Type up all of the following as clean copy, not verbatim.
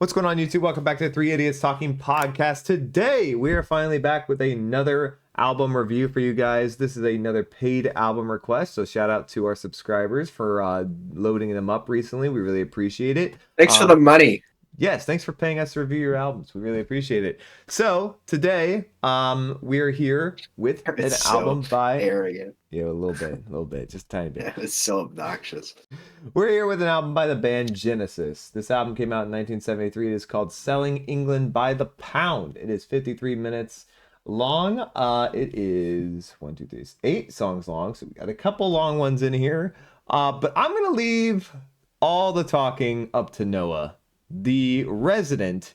What's going on, YouTube? Welcome back to the Three Idiots Talking Podcast. Today, we are finally back with another album review for you guys. This is another paid album request, so shout out to our subscribers for loading them up recently. We really appreciate it. Thanks for the money. Yes, thanks for paying us to review your albums. We really appreciate it. So, today, we are here with an album by... arrogant. Yeah, a little bit, just a tiny bit. It's so obnoxious. We're here with an album by the band Genesis. This album came out in 1973. It is called Selling England by the Pound. It is 53 minutes long. It is 8 songs long, so we got a couple long ones in here. But I'm going to leave all the talking up to Noah, the resident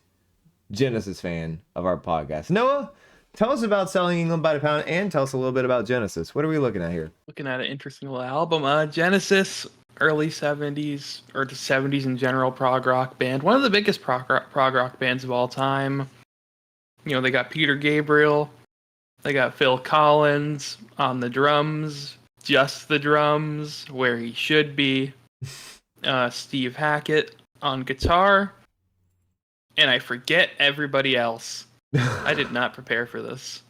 Genesis fan of our podcast. Noah, tell us about Selling England by the Pound and tell us a little bit about Genesis. What are we looking at here? Looking at an interesting little album. Genesis, early 70s, or the 70s in general, prog rock band. One of the biggest prog rock bands of all time. You know, they got Peter Gabriel. They got Phil Collins on the drums. Just the drums, where he should be. Steve Hackett on guitar. And I forget everybody else. I did not prepare for this.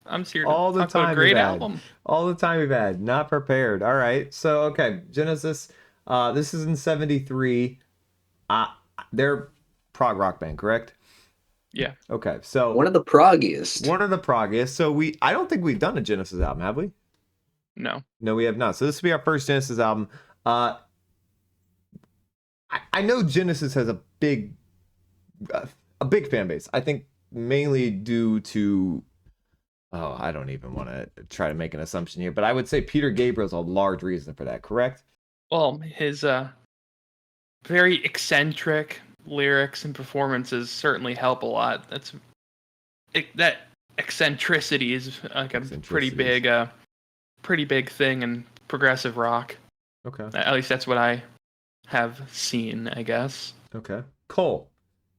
I'm here to talk about a great album. All the time we've had. Not prepared. All right. So, okay. Genesis. This is in 73. They're prog rock band, correct? Yeah. Okay. So one of the proggiest. So I don't think we've done a Genesis album, have we? No, we have not. So this will be our first Genesis album. I know Genesis has a big fan base. I think mainly due to, I don't even want to try to make an assumption here, but I would say Peter Gabriel's a large reason for that, correct? Well, his very eccentric lyrics and performances certainly help a lot. That eccentricity is like a pretty big thing in progressive rock. Okay. At least that's what I have seen, I guess. Okay. Cole,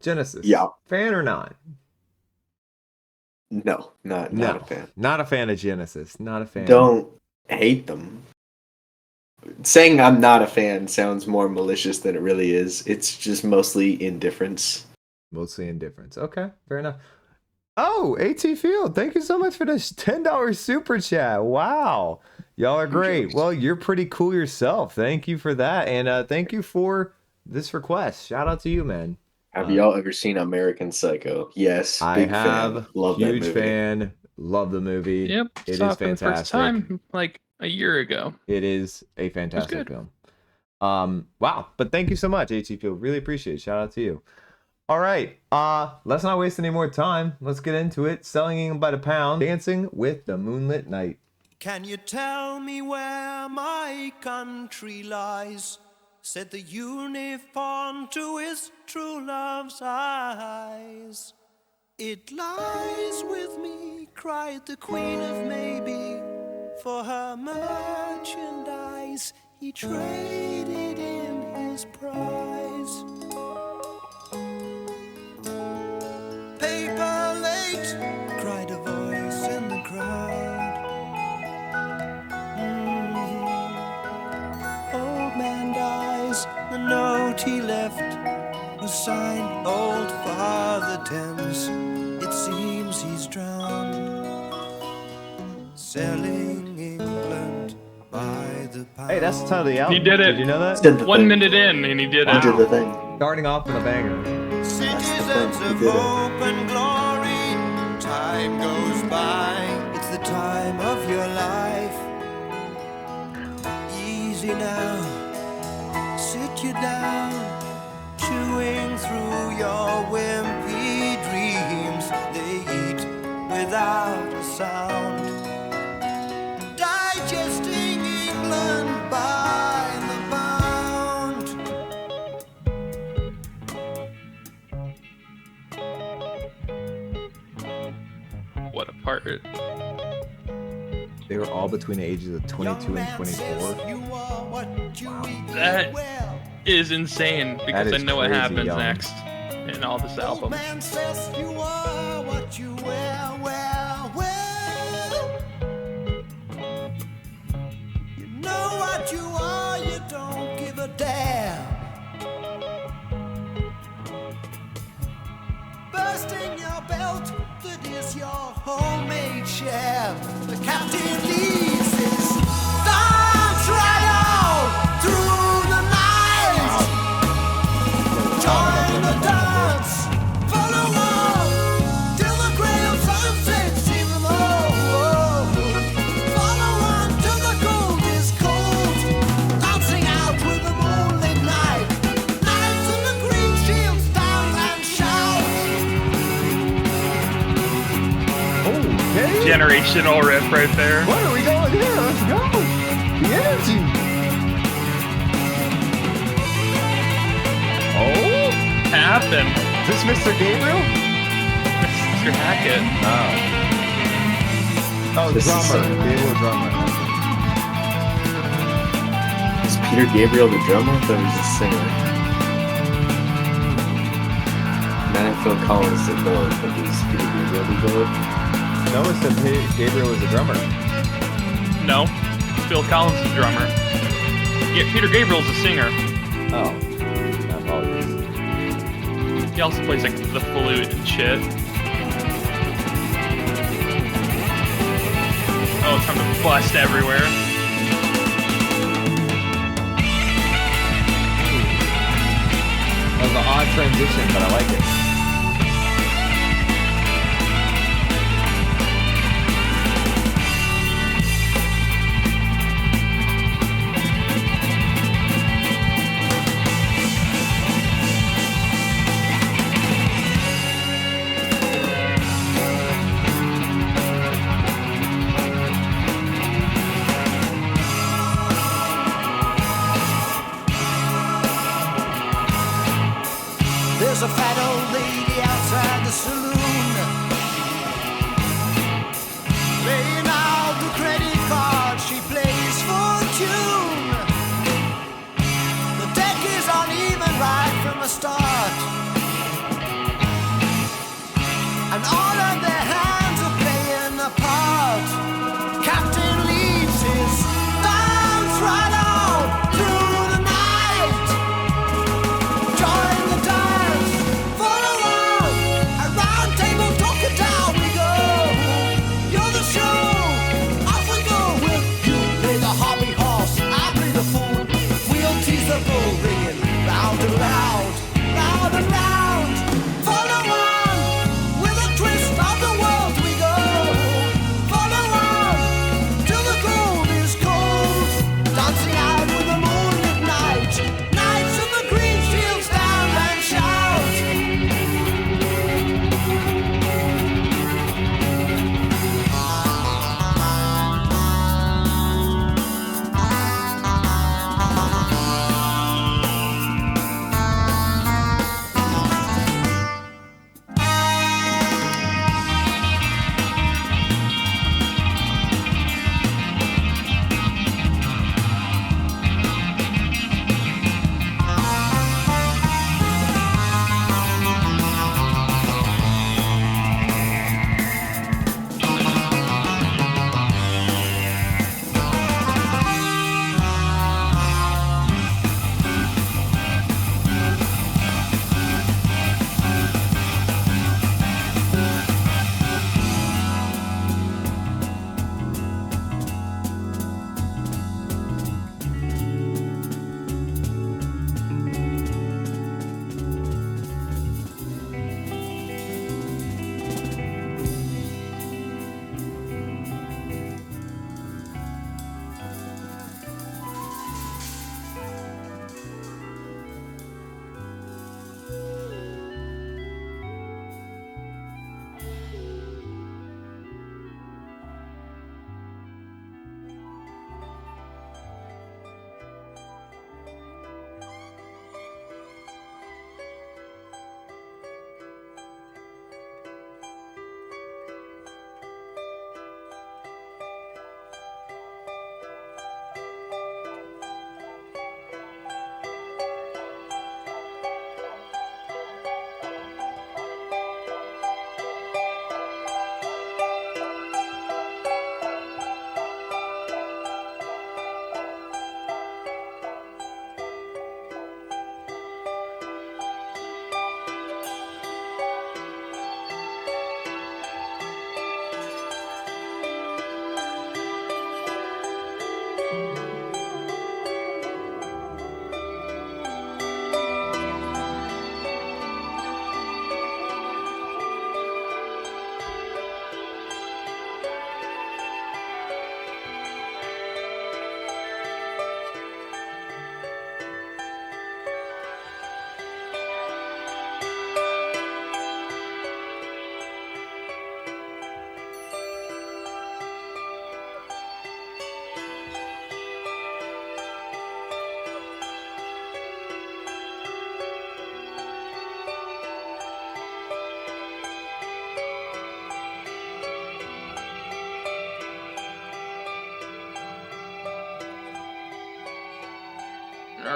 Genesis. Yeah. Fan or not? No, not a fan. Not a fan of Genesis. Not a fan. Don't hate them. Saying I'm not a fan sounds more malicious than it really is. It's just mostly indifference. Okay, fair enough. Oh, AT Field, thank you so much for this $10 super chat. Wow. Y'all are great. Well, you're pretty cool yourself. Thank you for that. And thank you for this request. Shout out to you, man. Have y'all ever seen American Psycho? Yes. I big have. Fan. Love huge that movie. Fan. Love the movie. Yep. It saw is it for fantastic. the first time like a year ago. It is a fantastic film. Wow. But thank you so much, AT Field. Really appreciate it. Shout out to you. All right. Let's not waste any more time. Let's get into it. Selling England by the Pound. Dancing with the Moonlit Night. Can you tell me where my country lies? Said the unicorn to his true love's eyes. It lies with me, cried the queen of maybe. For her merchandise, he traded in his prize. Paper late, cried a voice in the crowd. Old man dies, the note he left was signed Old Father Thames. It seems he's drowned, selling England by the pound. Hey, that's the title of the album. He did it. Did you know that? Did the 1 thing. minute in, and he did He it. did the thing. Starting off with a banger. Citizens of He did it. hope and glory, time goes by. It's the time of your life. Easy now, sit you down, chewing through your wimpy dreams. They eat without a sound, digesting England by the pound. What a part. They were all between the ages of 22 and 24. That is insane because That is I know what crazy happens young. next in all this album. Man says you are what you wear, well. You know what you are, you don't give a damn. bursting your belt, that is your homemade share. The captain leads this dance right on through the night. Join the dance, follow on till the grey of sunset seems low. Follow on till the gold is cold, dancing out with the moonlit night. Knights in the green shields dance and shout. Okay. Generational riff right there. What are we going here? Let's go. The energy. Oh, Happened. is this Mr. Gabriel? Mr. Hackett. Oh, This is drummer. so- Gabriel drummer. Is Peter Gabriel the drummer? I thought he was a singer. Then Phil Collins did both, but does Peter Gabriel do both? No one said Gabriel was a drummer. No. Phil Collins is the drummer. Yeah, Peter Gabriel's a singer. Oh, my apologies. He also plays like the flute and shit. Oh, it's time to bust everywhere. That was an odd transition, but I like it. There's a fat old lady outside the saloon, laying out the credit card. She plays for tune. The deck is uneven right from the start, and all of their hands are playing a part. Captain leads his dance right on through the night. Join the dance, follow on, around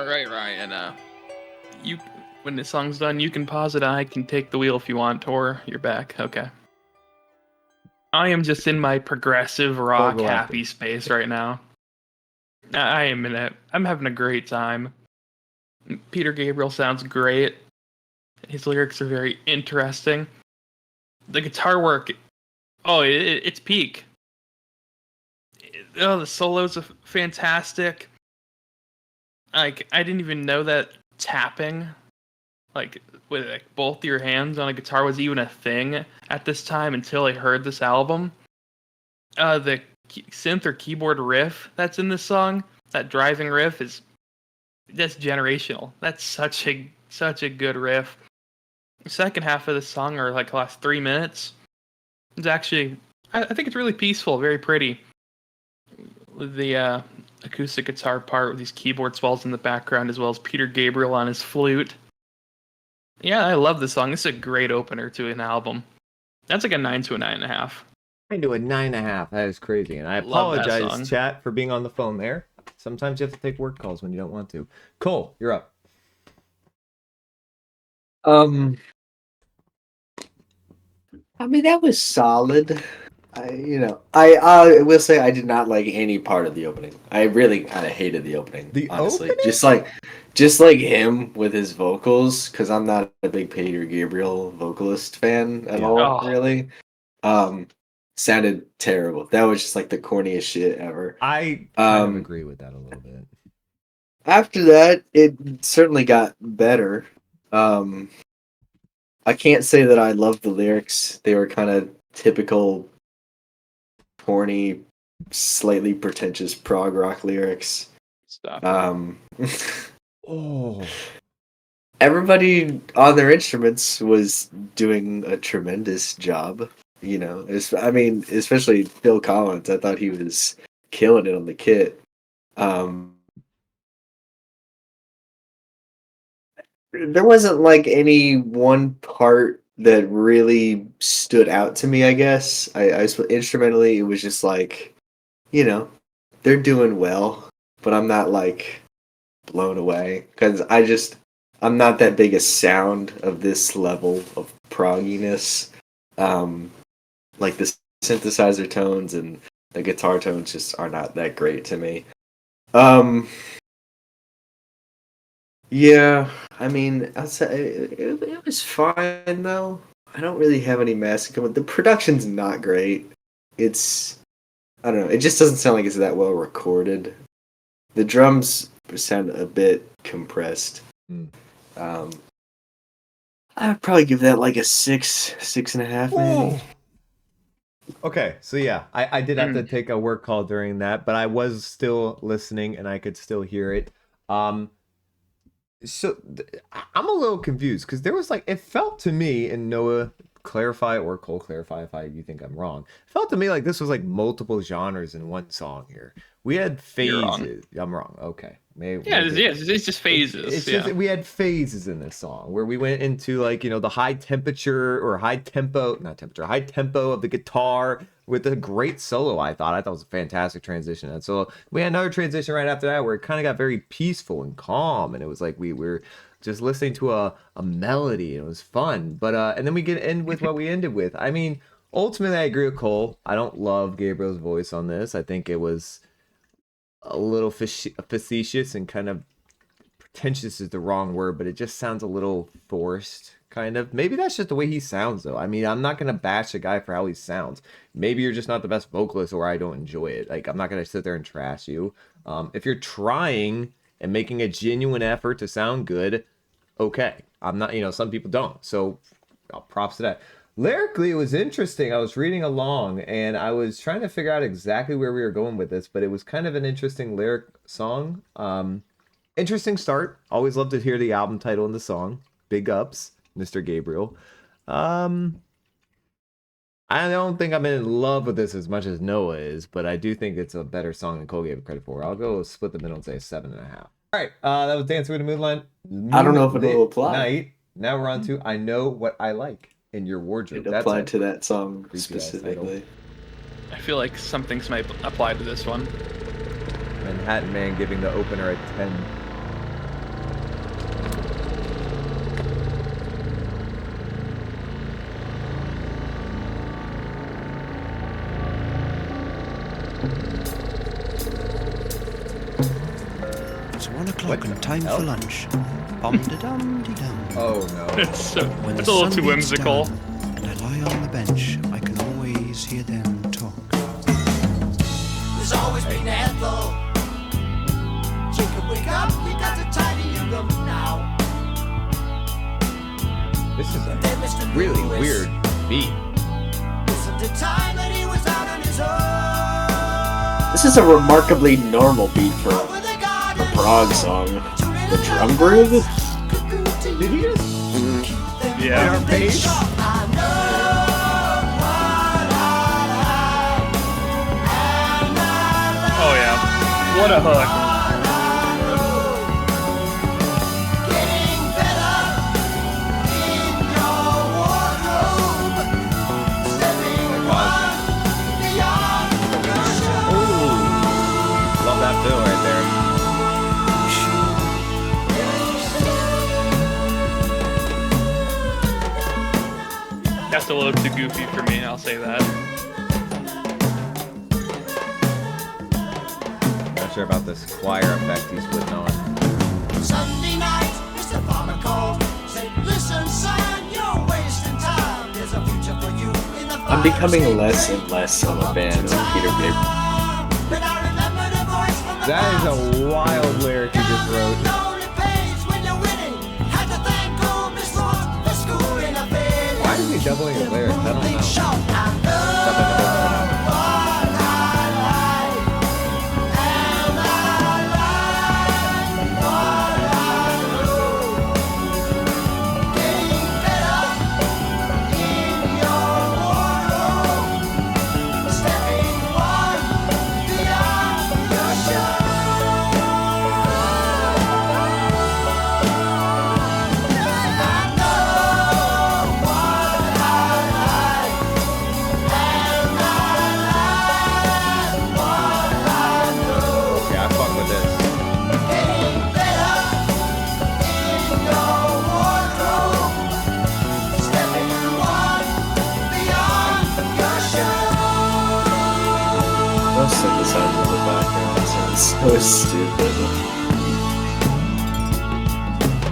All right, Ryan. You, when the song's done, you can pause it. I can take the wheel if you want, or you're back. Okay. I am just in my progressive rock go after. happy space right now. I am in it. I'm having a great time. Peter Gabriel sounds great. His lyrics are very interesting. The guitar work, it's peak. The solos are fantastic. Like, I didn't even know that tapping, like, with like both your hands on a guitar was even a thing at this time until I heard this album. The synth or keyboard riff that's in this song, that driving riff that's generational. That's such a good riff. The second half of the song, or like the last 3 minutes, is actually, I think it's really peaceful, very pretty. With the acoustic guitar part with these keyboard swells in the background, as well as Peter Gabriel on his flute. Yeah, I love this song. This is a great opener to an album. That's like a 9 to a 9.5. Into a 9.5. That is crazy. And I Love that apologize, song. chat, for being on the phone there. Sometimes you have to take work calls when you don't want to. Cole, you're up. I mean, that was solid. I will say I did not like any part of the opening. I really kind of hated the opening. Honestly, opening? just like him with his vocals, because I'm not a big Peter Gabriel vocalist fan at all. Oh. Really, sounded terrible. That was just like the corniest shit ever. I kind of agree with that a little bit. After that, it certainly got better. I can't say that I loved the lyrics. They were kind of typical corny, slightly pretentious prog rock lyrics. Stop. Oh. Everybody on their instruments was doing a tremendous job. You know, especially Phil Collins. I thought he was killing it on the kit. There wasn't like any one part that really stood out to me, I guess. Instrumentally, it was just like, they're doing well, but I'm not like blown away because I'm not that big a sound of this level of progginess. Like the synthesizer tones and the guitar tones just are not that great to me. Yeah, I mean, I'd say it was fine though. I don't really have any massive comment. The production's not great. I don't know. It just doesn't sound like it's that well recorded. The drums sound a bit compressed. I'd probably give that like a 6.5 maybe. Ooh. Okay, so yeah, I did have to take a work call during that, but I was still listening and I could still hear it. So I'm a little confused because there was like, it felt to me, and Noah clarify or Cole clarify if you think I'm wrong. It felt to me like this was like multiple genres in one song here. We had phases. You're wrong. I'm wrong. Okay. Maybe It's just phases. It's just we had phases in this song where we went into like, the high temperature or high tempo of the guitar with a great solo. I thought it was a fantastic transition. And so we had another transition right after that where it kind of got very peaceful and calm, and it was like we were just listening to a melody, and it was fun. But and then we end with what we ended with. I mean, ultimately I agree with Cole. I don't love Gabriel's voice on this. I think it was a little facetious and kind of pretentious is the wrong word, but it just sounds a little forced, kind of. Maybe that's just the way he sounds, though. I mean, I'm not going to bash a guy for how he sounds. Maybe you're just not the best vocalist, or I don't enjoy it. Like, I'm not going to sit there and trash you. If you're trying and making a genuine effort to sound good, okay. I'm not, some people don't. So, props to that. Lyrically, it was interesting. I was reading along, and I was trying to figure out exactly where we were going with this, but it was kind of an interesting lyric song. Interesting start. Always love to hear the album title in the song. Big ups, Mr. Gabriel. I don't think I'm in love with this as much as Noah is, but I do think it's a better song than Cole gave it credit for. I'll go split the middle and say 7.5. All right, that was Dancing with the Moonlight. I don't know if it'll apply. Night. Now we're on to I Know What I Like in Your Wardrobe. It applied to that song specifically. I feel like some things might apply to this one. Manhattan Man giving the opener a 10. It's 1 o'clock What and the time hell? for lunch. Bum-da-dum-de-dum. Oh no. It's so, When it's the a little sun too beats whimsical. down and I lie on the bench, I can always hear them talk. There's always been Ethel. Jacob, wake up, we got to tidy your room now. This is Then a Mr. really Lewis, weird beat. Listen to time that he was out on his own. This is a remarkably normal beat for Over the a garden, PROG song. tuning The the drum groove? cuckoo to Did he you. just Them Yeah. one thing sure, I know what I like, and I like Oh yeah. What a hook. getting better in your wardrobe, stepping one beyond your show. love that fill right there? That's a little too goofy for me, I'll say that. Not sure about this choir effect he's putting on. Sunday night, Mr. Farmer called, said, listen, son, you're wasting time. There's a future for you in the I'm becoming less and less of a fan of Peter Gabriel. But I remember the voice from the That is a wild lyric he just wrote. lonely page when you're winning. Had to thank old Miss Ross for school in a bed. Why is he doubling his lyrics? I don't know. Shout, I love what I like, and I like what I know. Getting better in your wardrobe, stepping one beyond your show. I know what I like, and I like what I know. Okay, I fuck with this. Getting better in your wardrobe, stepping one beyond your show. No synthesizer in the background sounds so stupid.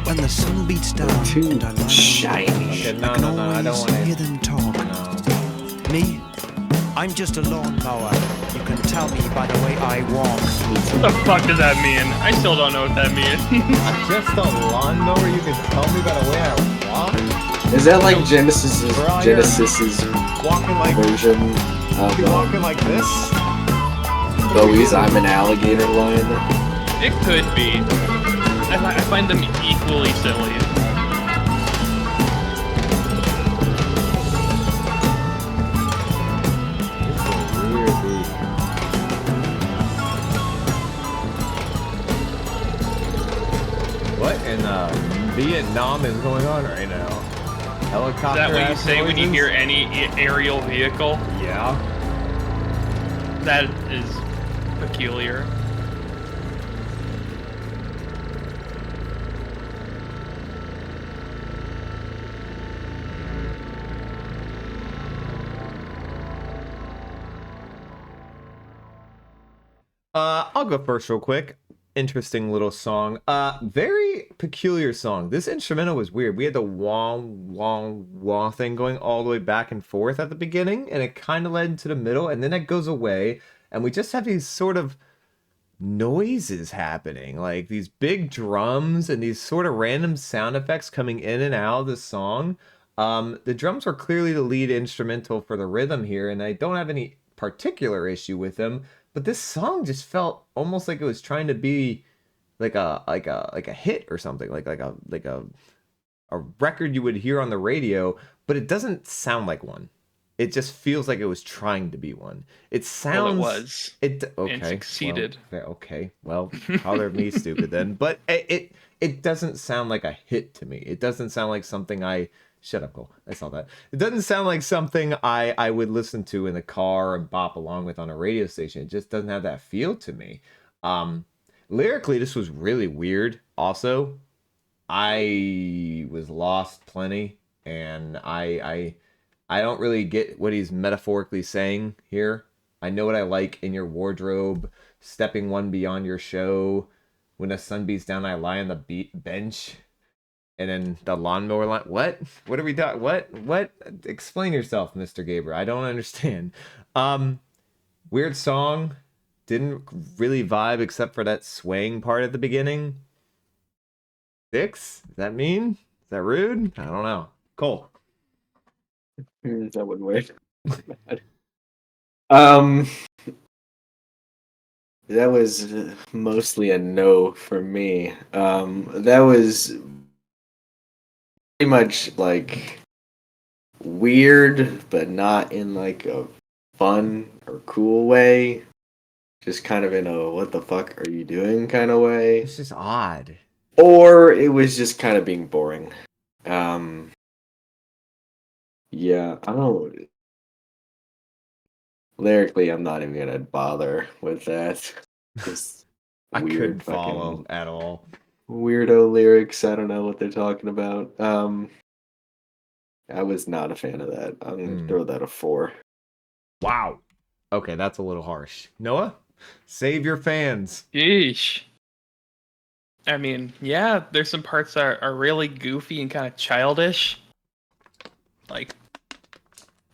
When the sun beats down Too and I lie on the shiny. bench, Okay, I no, can no, no, I don't always want hear it. them talk. No. Me? I'm just a lawnmower. You can tell me by the way I walk. What the fuck does that mean? I still don't know what that means. I'm just a lawnmower. You can tell me by the way I walk. Is that like Genesis's Brian. Walking like version you of walking like this. Bowie's I'm an Alligator line? It could be. I find them equally silly. Weird beat. What in Vietnam is going on right now? Is Helicopter. that what you ass say when you noises? hear any aerial vehicle? Yeah. That is peculiar. I'll go first real quick. Interesting little song. Very peculiar song. This instrumental was weird. We had the wah wah wah thing going all the way back and forth at the beginning, and it kind of led into the middle, and then it goes away, and we just have these sort of noises happening, like these big drums and these sort of random sound effects coming in and out of the song. The drums were clearly the lead instrumental for the rhythm here, and I don't have any particular issue with them. But this song just felt almost like it was trying to be like a hit or something, like a record you would hear on the radio, but it doesn't sound like one. It just feels like it was trying to be one. It sounds. Well, it was. Okay. And succeeded. Well, okay. Well, color me stupid then. But it doesn't sound like a hit to me. It doesn't sound like something I. Shut up, Cole. I saw that. It doesn't sound like something I would listen to in the car and bop along with on a radio station. It just doesn't have that feel to me. Lyrically, this was really weird. Also, I was lost plenty, and I don't really get what he's metaphorically saying here. I know what I like in your wardrobe. Stepping one beyond your show. When the sun beats down, I lie on the bench. And then the lawnmower line. What? What are we doing? What? Explain yourself, Mr. Gabriel. I don't understand. Weird song. Didn't really vibe except for that swaying part at the beginning. 6? Does that mean? Is that rude? I don't know. Cole. That wouldn't work. um, that was mostly a no for me. That was pretty much like weird, but not in like a fun or cool way. Just kind of in a what the fuck are you doing kind of way. It's just odd. Or it was just kind of being boring. Yeah, I don't. Lyrically, I'm not even gonna bother with that. Just I weird couldn't fucking follow at all. weirdo lyrics. I don't know what they're talking about. I was not a fan of that. I'm gonna throw that a 4. Wow. Okay, that's a little harsh. Noah, save your fans. Yeesh. I mean, yeah, there's some parts that are really goofy and kind of childish. Like,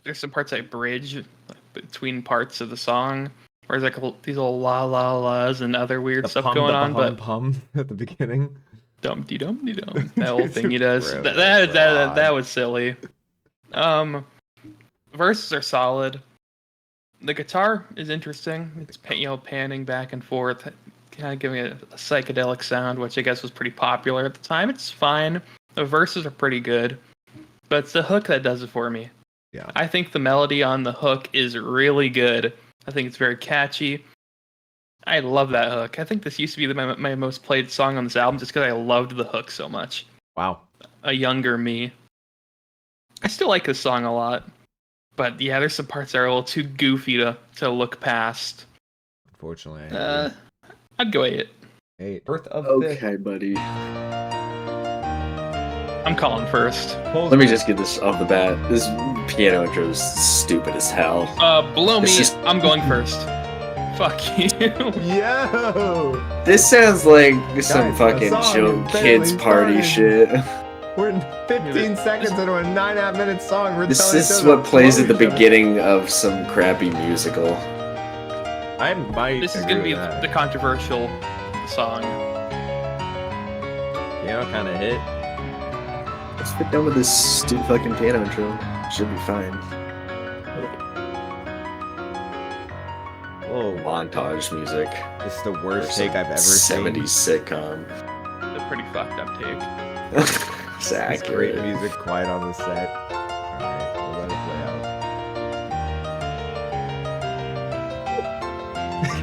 there's some parts that bridge between parts of the song, where there's like these little la la la's and other weird stuff going on. But pum at the beginning. dum de dum de dum, that whole thing he does. Bro, That was silly. Verses are solid. The guitar is interesting. It's panning back and forth, kind of giving it a psychedelic sound, which I guess was pretty popular at the time. It's fine. The verses are pretty good, but it's the hook that does it for me. Yeah. I think the melody on the hook is really good. I think it's very catchy. I love that hook. I think this used to be my most played song on this album just because I loved the hook so much. Wow. A younger me. I still like this song a lot. But yeah, there's some parts that are a little too goofy to look past. Unfortunately. I'd go 8. 8. Birth of Okay, buddy. I'm calling first. Let me just get this off the bat. This piano intro is stupid as hell. Below me, It's just- I'm going first. Fuck you. Yo! This sounds like some Guys, fucking the song chill is kids barely party started. shit. We're in 15 seconds into a 9.5-minute song. We're This telling is each other what to plays blow at the each other. beginning of some crappy musical. I might. This is agree gonna be with that. the controversial song. Piano kind of hit. Let's get done with this stupid fucking piano intro. Should be fine. Whoa. Montage music. This is the worst Some take I've ever 70s seen. sitcom. It's a pretty fucked up take. It's It's great accurate. music, quiet on the set. Alright, we'll let it play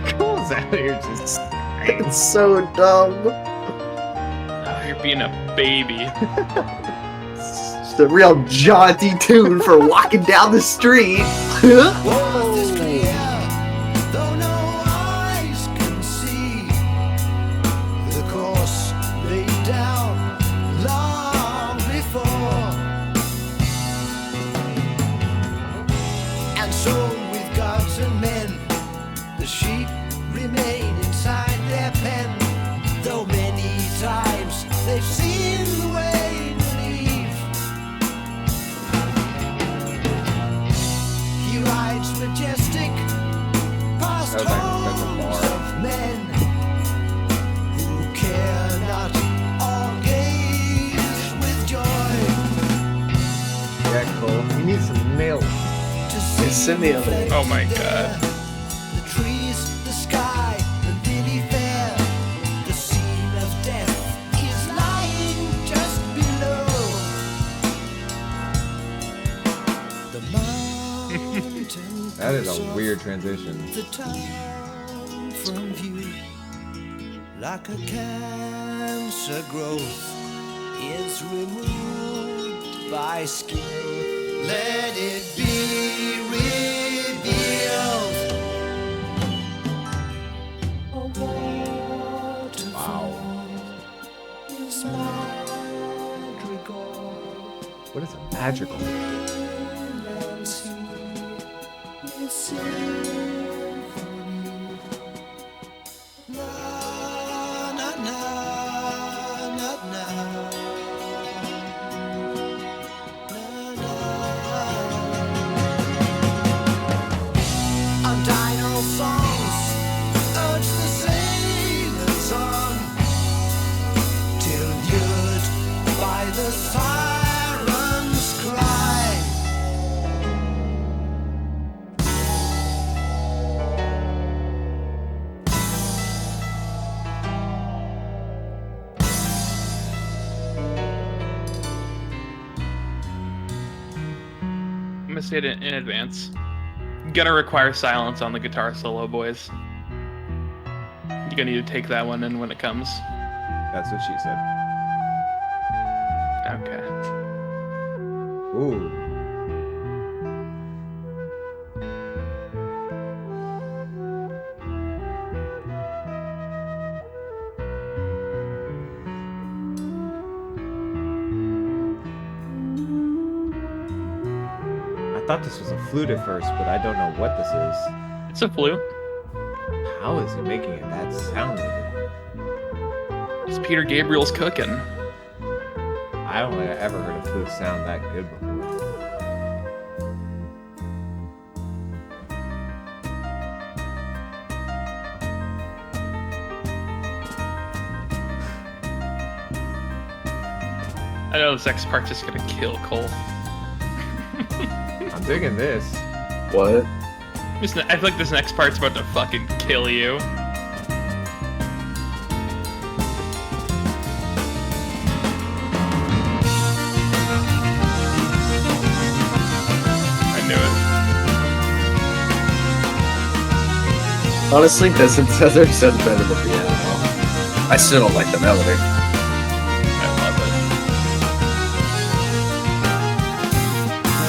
out. Cole's out here just. It's so dumb. Oh, you're being a baby. It's a real jaunty tune for walking down the street. Path is clear, though no eyes can see the course laid down long before. And so with gods and men, the sheep remain inside their pen, though many times they've seen the way to leave. He rides majestic past That was like- that's a homes bar. of men who care not or gaze with joy Yeah, Cole. You need some milk. to see send me over there. Oh my God. the trees, the sky, the lily fair. The scene of death is lying just below. The mountain That is cuts a off weird transition. the town from view, like a cancer growth is removed by skill. Let it be revealed. A waterfall is madrigal. What is a magical? Inland sea is silver. gonna say it in advance. Gonna require silence on the guitar solo, boys. You're gonna need to take that one in when it comes. That's what she said. Okay. Ooh. I thought this was a flute at first, but I don't know what this is. It's a flute. How is he making it that sound with it? It's Peter Gabriel's cooking. I don't think I ever heard a flute sound that good before. I know this next part's just gonna kill Cole. I'm digging this. What? I feel like this next part's about to fucking kill you. I knew it. Honestly, the synthesizer sounds better than the piano. I still don't like the melody. I love it.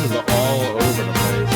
This is all over the place.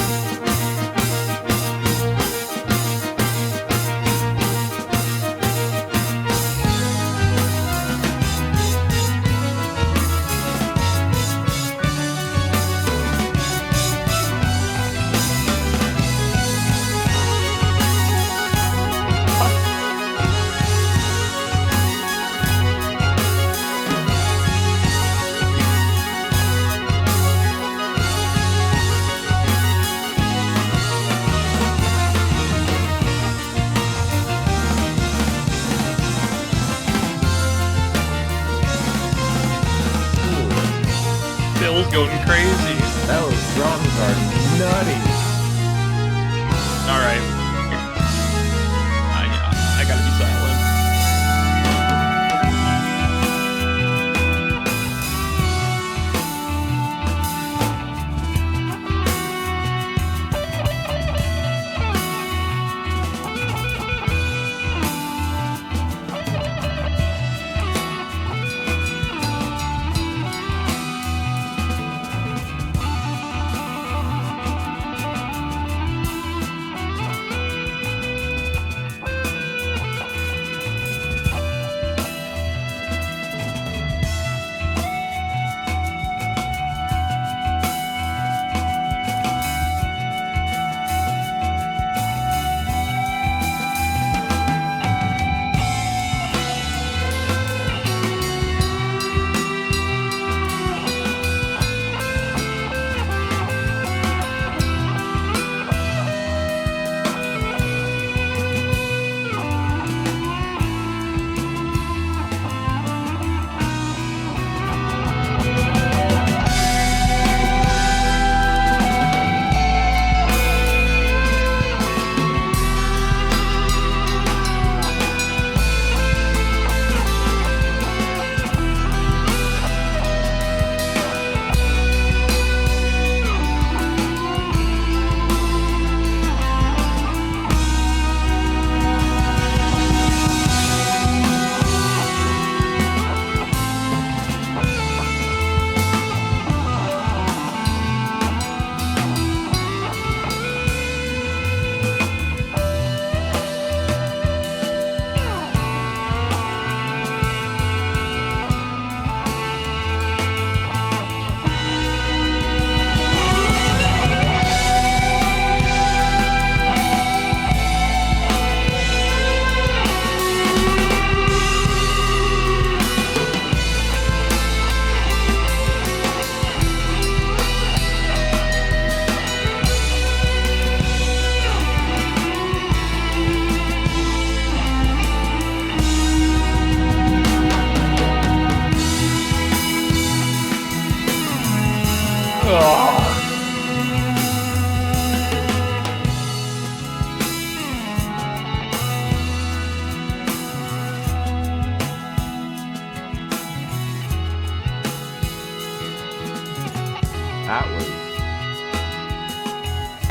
Bill's going crazy. Those drums are nutty. Alright. I gotta be silent.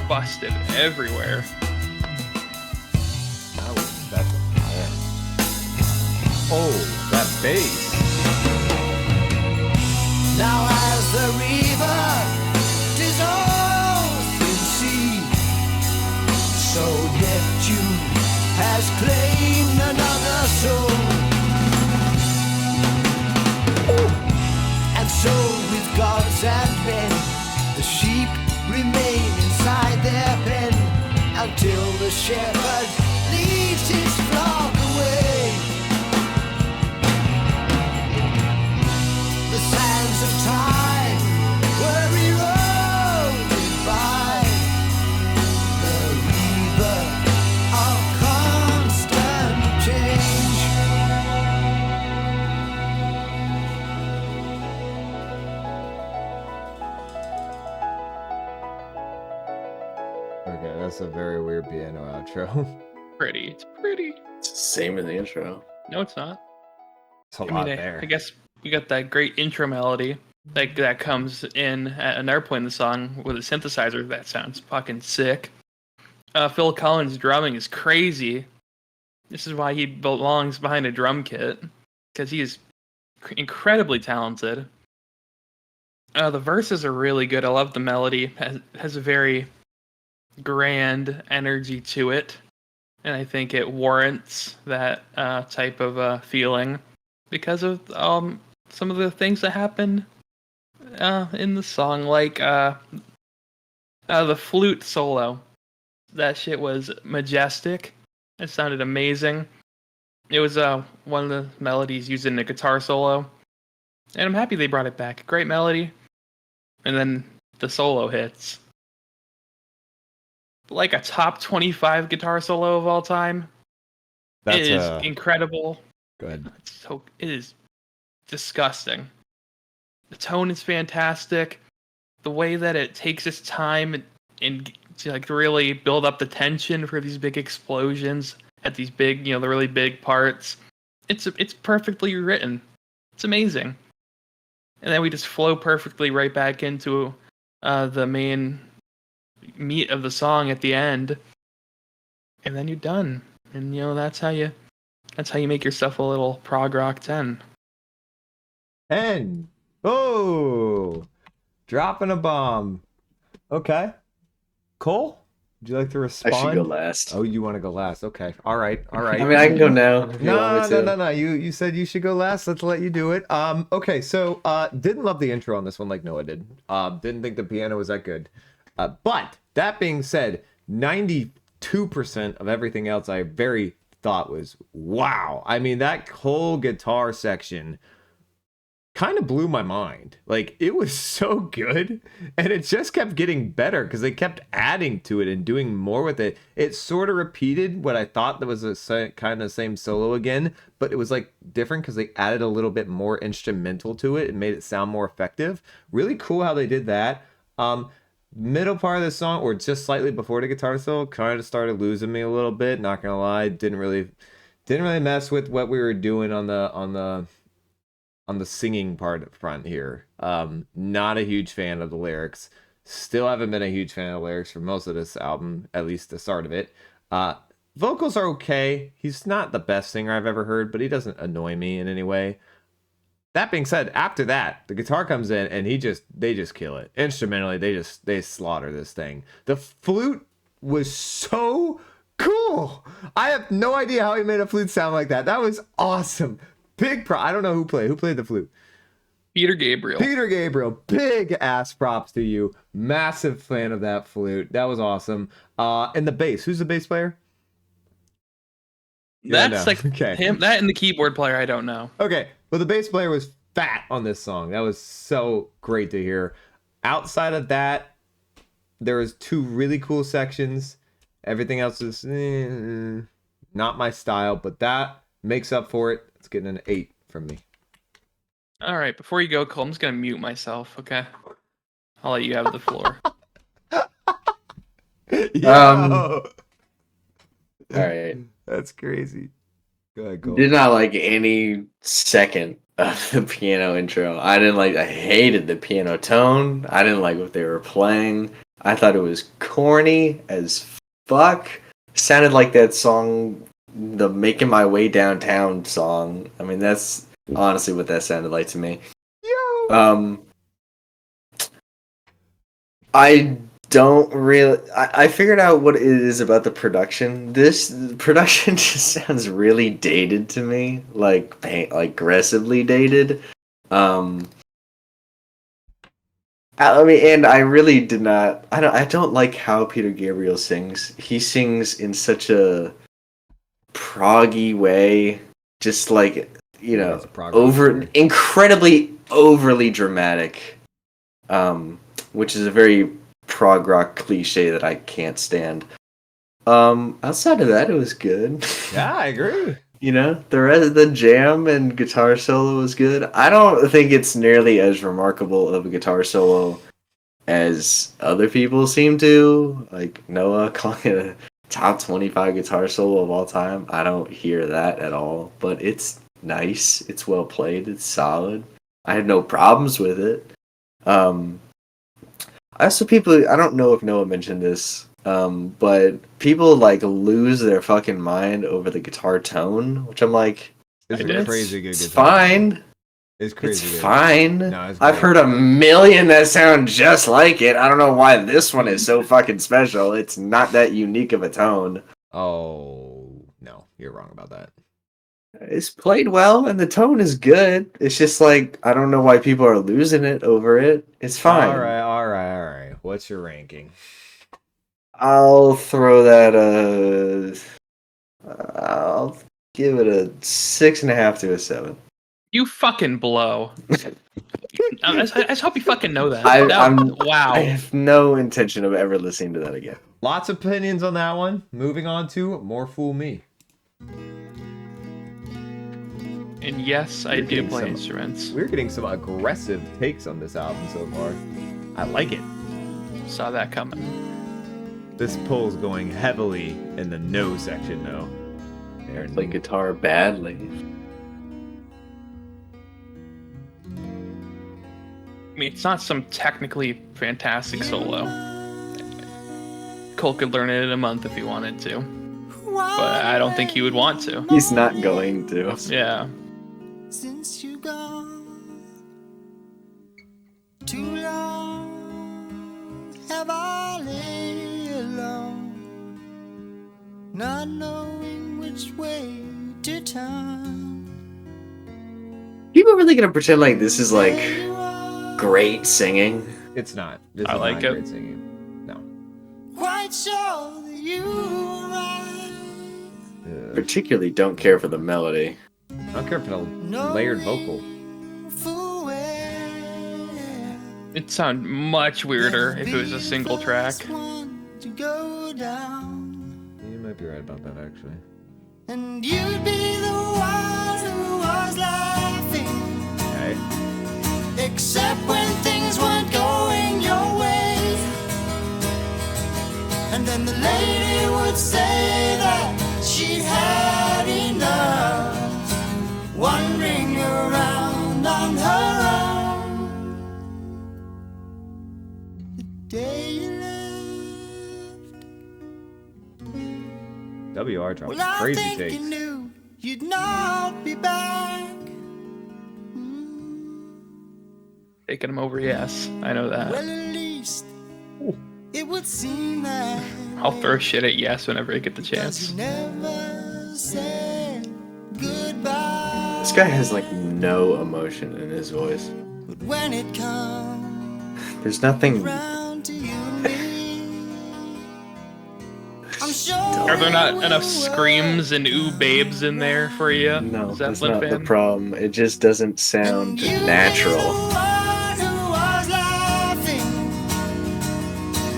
busted everywhere. That's fire. Oh, that bass. Now as the river dissolves in sea, so Neptune has claimed another soul. And so with gods and men, the sheep remain inside their pen until the shepherd leads his flock away. The sands of time were eroded by the river of constant change. Okay, that's a very weird piano outro. Pretty. It's pretty. It's the same as the intro. No, it's not. It's a lot there. I guess we got that great intro melody that comes in at another point in the song with a synthesizer that sounds fucking sick. Phil Collins' drumming is crazy. This is why he belongs behind a drum kit, because he is incredibly talented. The verses are really good. I love the melody. Has a very grand energy to it, and I think it warrants that type of feeling because of some of the things that happen in the song, like the flute solo. That shit was majestic. It sounded amazing. It was one of the melodies used in the guitar solo, and I'm happy they brought it back. Great melody, and then the solo hits. Like a top 25 guitar solo of all time. That's it is incredible. Good. It is disgusting. The tone is fantastic. The way that it takes its time and to like really build up the tension for these big explosions at these big, the really big parts. It's perfectly written. It's amazing. And then we just flow perfectly right back into the main meat of the song at the end, and then you're done. And that's how you make yourself a little prog rock 10. 10. Oh, dropping a bomb. Okay, Cole, would you like to respond? I should go last. Oh, you want to go last? Okay, all right. I mean, I can go now. If you want me to. No. You said you should go last. Let's let you do it. Okay. So, didn't love the intro on this one like Noah did. Didn't think the piano was that good. But that being said, 92% of everything else I thought was wow. I mean, that whole guitar section kind of blew my mind. Like, it was so good, and it just kept getting better because they kept adding to it and doing more with it. It sort of repeated what I thought that was a kind of same solo again, but it was like different because they added a little bit more instrumental to it and made it sound more effective. Really cool how they did that. Middle part of the song, or just slightly before the guitar solo, kind of started losing me a little bit. Not gonna lie, didn't really mess with what we were doing on the singing part up front here. Not a huge fan of the lyrics. Still haven't been a huge fan of the lyrics for most of this album, at least the start of it. Vocals are okay. He's not the best singer I've ever heard, but he doesn't annoy me in any way. That being said, after that, the guitar comes in and they just kill it. Instrumentally, they slaughter this thing. The flute was so cool. I have no idea how he made a flute sound like that. That was awesome. I don't know who played the flute. Peter Gabriel. Big ass props to you. Massive fan of that flute. That was awesome. And the bass. Who's the bass player? That's like okay. Him. That and the keyboard player. I don't know. Okay. Well, the bass player was fat on this song. That was so great to hear. Outside of that, there was two really cool sections. Everything else is not my style, but that makes up for it. It's getting an 8 from me. All right. Before you go, Cole, I'm just going to mute myself, okay? I'll let you have the floor. All right. That's crazy. Go ahead, Cole. Did not like any second of the piano intro. I hated the piano tone. I didn't like what they were playing. I thought it was corny as fuck. Sounded like that song, the Making My Way Downtown song. I mean, that's honestly what that sounded like to me. I don't really. I figured out what it is about the production. This production just sounds really dated to me, like aggressively dated. I mean, and I really did not. I don't like how Peter Gabriel sings. He sings in such a proggy way, just like It's a prog over rock. incredibly overly dramatic. Which is a very prog rock cliche that I can't stand. Outside of that, it was good. Yeah, I agree. The rest of the jam and guitar solo was good. I don't think it's nearly as remarkable of a guitar solo as other people seem to. Like Noah calling it a top 25 guitar solo of all time. I don't hear that at all. But it's nice. It's well played. It's solid. I had no problems with it. I don't know if Noah mentioned this, but people like lose their fucking mind over the guitar tone, which I'm like, It's did. a crazy good it's guitar. fine. It's crazy It's good. fine. No, it's I've great. heard a million that sound just like it. I don't know why this one is so fucking special. It's not that unique of a tone. Oh, no, you're wrong about that. It's played well and the tone is good. It's just like I don't know why people are losing it over it. It's fine. All right. What's your ranking? I'll throw that I'll give it a 6.5 to a 7. You fucking blow. I just hope you fucking know that. Wow. I have no intention of ever listening to that again. Lots of opinions on that one. Moving on to More Fool Me. And yes, I do play instruments. We're getting some aggressive takes on this album so far. I like it. Saw that coming. This pull's going heavily in the no section, though. I play guitar badly. I mean, it's not some technically fantastic solo. Cole could learn it in a month if he wanted to. But I don't think he would want to. He's not going to. Yeah. Since you gone too long, have I lay alone, not knowing which way to turn. People really gonna pretend like this is like great singing? It's not. This I is like not it. great singing. No. Quite sure that you were right. Particularly don't care for the melody. I don't care for the layered vocal. Full well. It'd sound much weirder if it was a single track. To go down, You might be right about that, actually. and you'd be the one who was laughing, Okay. except when things weren't going your way. And then the lady would say that she had enough, wandering around on her own. The day you left, WR drops well, I crazy think takes. you knew you'd not be back. Taking him over, yes. I know Well, that. at least it would seem that I'll throw shit at yes whenever I get the chance. you never said goodbye. This guy has like no emotion in his voice. But when it comes There's nothing. round to you and me, I'm sure Are there not enough screams and ooh babes in there for you? No, that's Zeppelin not the fan? problem. It just doesn't sound natural.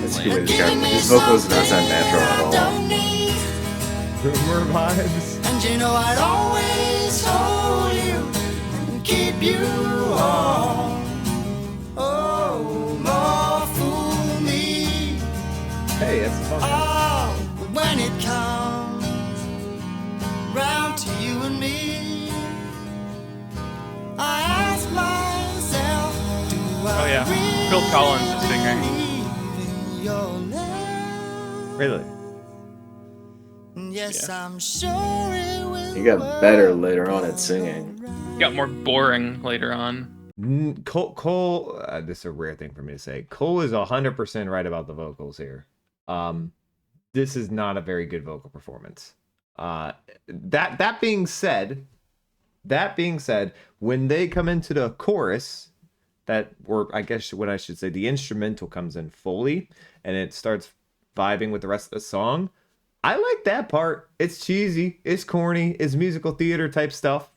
That's who it is. His vocals do not sound natural at all. Boomer vibes. And you know I'd always hold you and keep you warm. Oh, more fool me. Hey, that's fun. Oh, but when it comes round to you and me, I ask myself, do I Oh, yeah. really Phil Collins is singing. believe in your love. Really? Yes, Yeah. I'm sure it will. He got better later on at singing. Got more boring later on. Cole, this is a rare thing for me to say. Cole is 100% right about the vocals here. This is not a very good vocal performance. That being said, when they come into the chorus, I guess what I should say, the instrumental comes in fully, and it starts vibing with the rest of the song. I like that part. It's cheesy, it's corny, it's musical theater type stuff,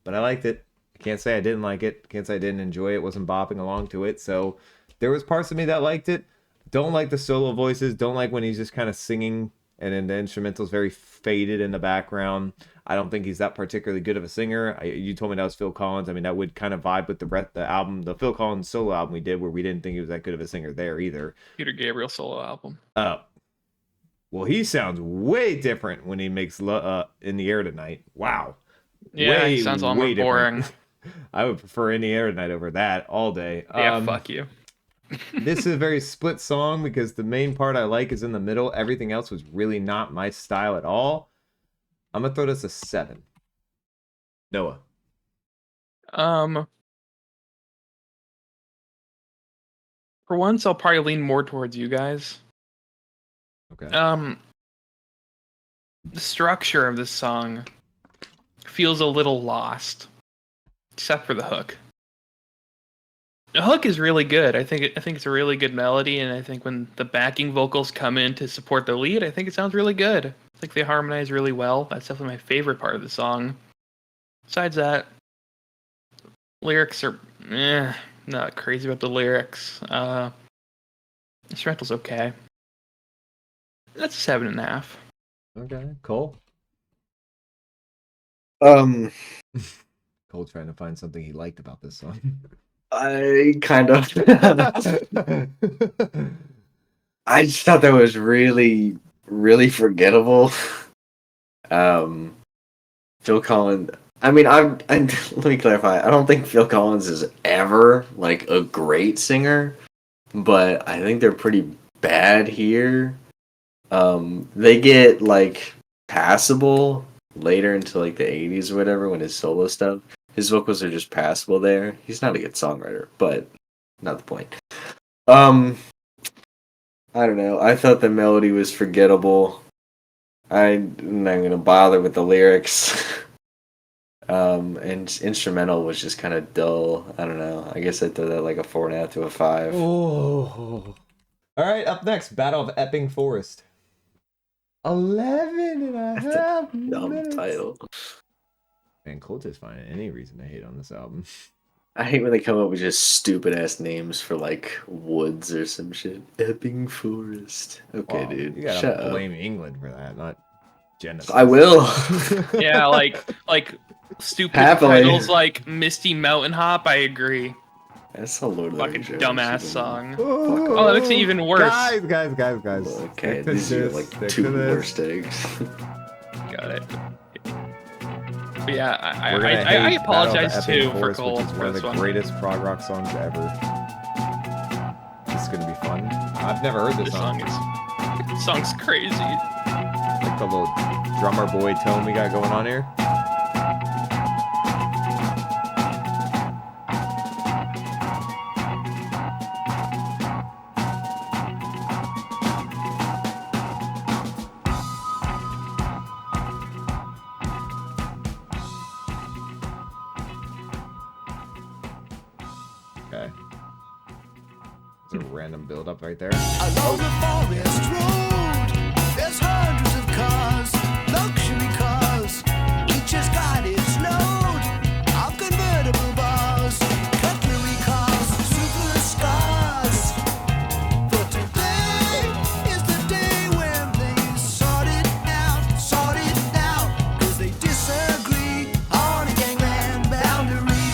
but I liked it. I can't say I didn't like it. Can't say I didn't enjoy it. Wasn't bopping along to it. So there was parts of me that liked it. Don't like the solo voices. Don't like when he's just kind of singing and then the instrumental's very faded in the background. I don't think he's that particularly good of a singer. You told me that was Phil Collins. I mean, that would kind of vibe with the album, the Phil Collins solo album we did, where we didn't think he was that good of a singer there either. Peter Gabriel solo album. Well, he sounds way different when he makes In the Air Tonight. Wow. Yeah, he sounds a lot more boring. I would prefer In the Air Tonight over that all day. Yeah, fuck you. This is a very split song because the main part I like is in the middle. Everything else was really not my style at all. I'm gonna throw this a 7. Noah. For once, I'll probably lean more towards you guys. Okay. The structure of this song feels a little lost, except for the hook. The hook is really good. I think it's a really good melody, and I think when the backing vocals come in to support the lead, I think it sounds really good. I think they harmonize really well. That's definitely my favorite part of the song. Besides that, lyrics are not crazy about the lyrics. Instrumental's okay. That's a 7.5. Okay. Cole. Um, Cole trying to find something he liked about this song. I kind of. I just thought that was really, really forgettable. Phil Collins. I mean, let me clarify. I don't think Phil Collins is ever like a great singer, but I think they're pretty bad here. They get like passable later into like the 80s or whatever when his solo stuff. His vocals are just passable there. He's not a good songwriter, but not the point. I don't know. I thought the melody was forgettable. I'm not gonna bother with the lyrics. And instrumental was just kind of dull. I don't know. I guess I'd throw that like a 4.5 to a 5. Oh. All right, up next, Battle of Epping Forest. 11 and a That's a half dumb minutes. title. Man, Cole just finding any reason to hate on this album. I hate when they come up with just stupid ass names for like woods or some shit. Epping Forest. Okay, Well, dude. you gotta Shut up. blame England for that, not Genesis. I will. Yeah, like stupid Happily. titles like Misty Mountain Hop. I agree. That's a Load of the Fucking Rings dumbass reference. song. Oh, Oh, that makes it even worse. Guys. Okay, Stick to these are this, like stick 2 to this. worst takes. Got it. But yeah, We're gonna I hate apologize Battle of Epping too for Forest, Cole which is one for of this the one. greatest prog rock songs ever. This is gonna be fun. I've never heard this This song. song's crazy. Like the little drummer boy tone we got going on here. Okay. There's a random build up right there. Along the forest road, there's hundreds of cars, luxury cars. Each has got its load of convertible bars, cutlery cars, superstars. But today is the day when they sort it out, 'cause they disagree on a gangland boundary.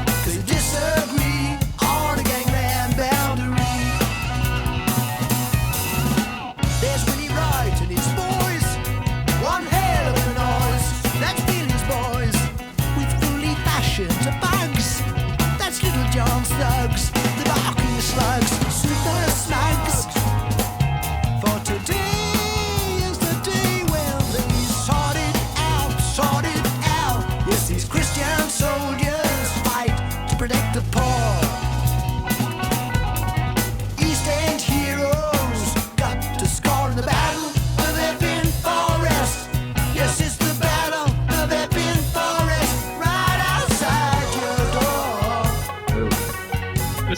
'Cause they disagree on a gangland boundary.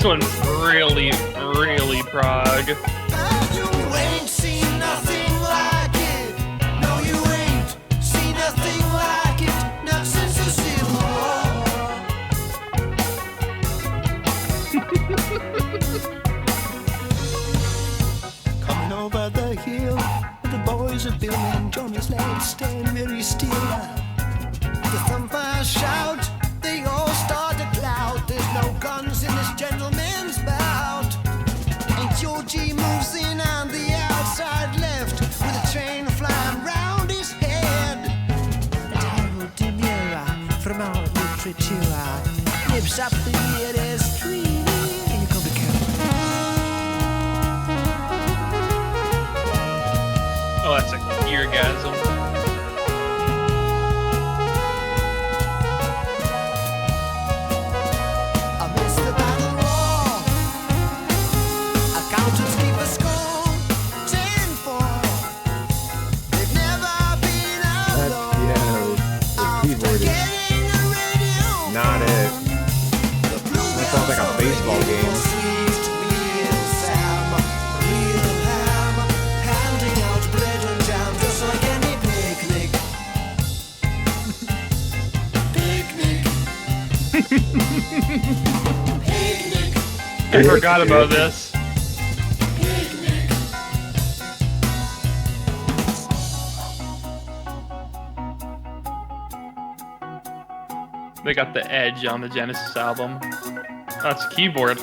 one's really, really prog. You ain't seen nothing like it. No, you ain't seen nothing like it. Not since the Civil War. Coming over the hill, the boys of Bill and Johnny's lad stand very still. The thumper shout, they all start to clout. There's no guns in this gentleman's bout. And Georgie moves in on the outside left with a chain flying round his head. And Harold Demira from our literature nips up the ES tree. You go be careful. Oh, that's a eargasm. Amidst the battle roar, accountants keep a score, 10-4. They've never been That alone. piano, the keyboard is Getting the radio not it. the blue That sounds like a baseball game. sweet real Sam, real ham, handing out bread and jam just like any picnic. Picnic. I forgot about this. They got the edge on the Genesis album. That's a keyboard.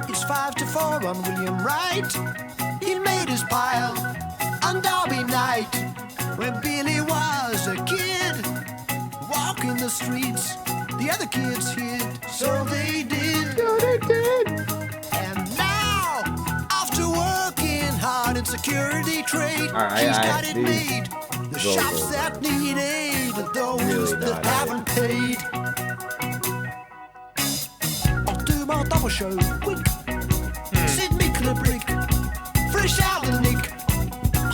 It's 5-4 on William Wright. He made his pile on Derby night when Billy was a kid walking the streets. The other kids hid, so they did. And now, after working hard in security trade, Alright, he's got it these made. The shops that need aid, those Really that not haven't paid. I'll do my double show quick. Sid Micklebrick, fresh out the nick.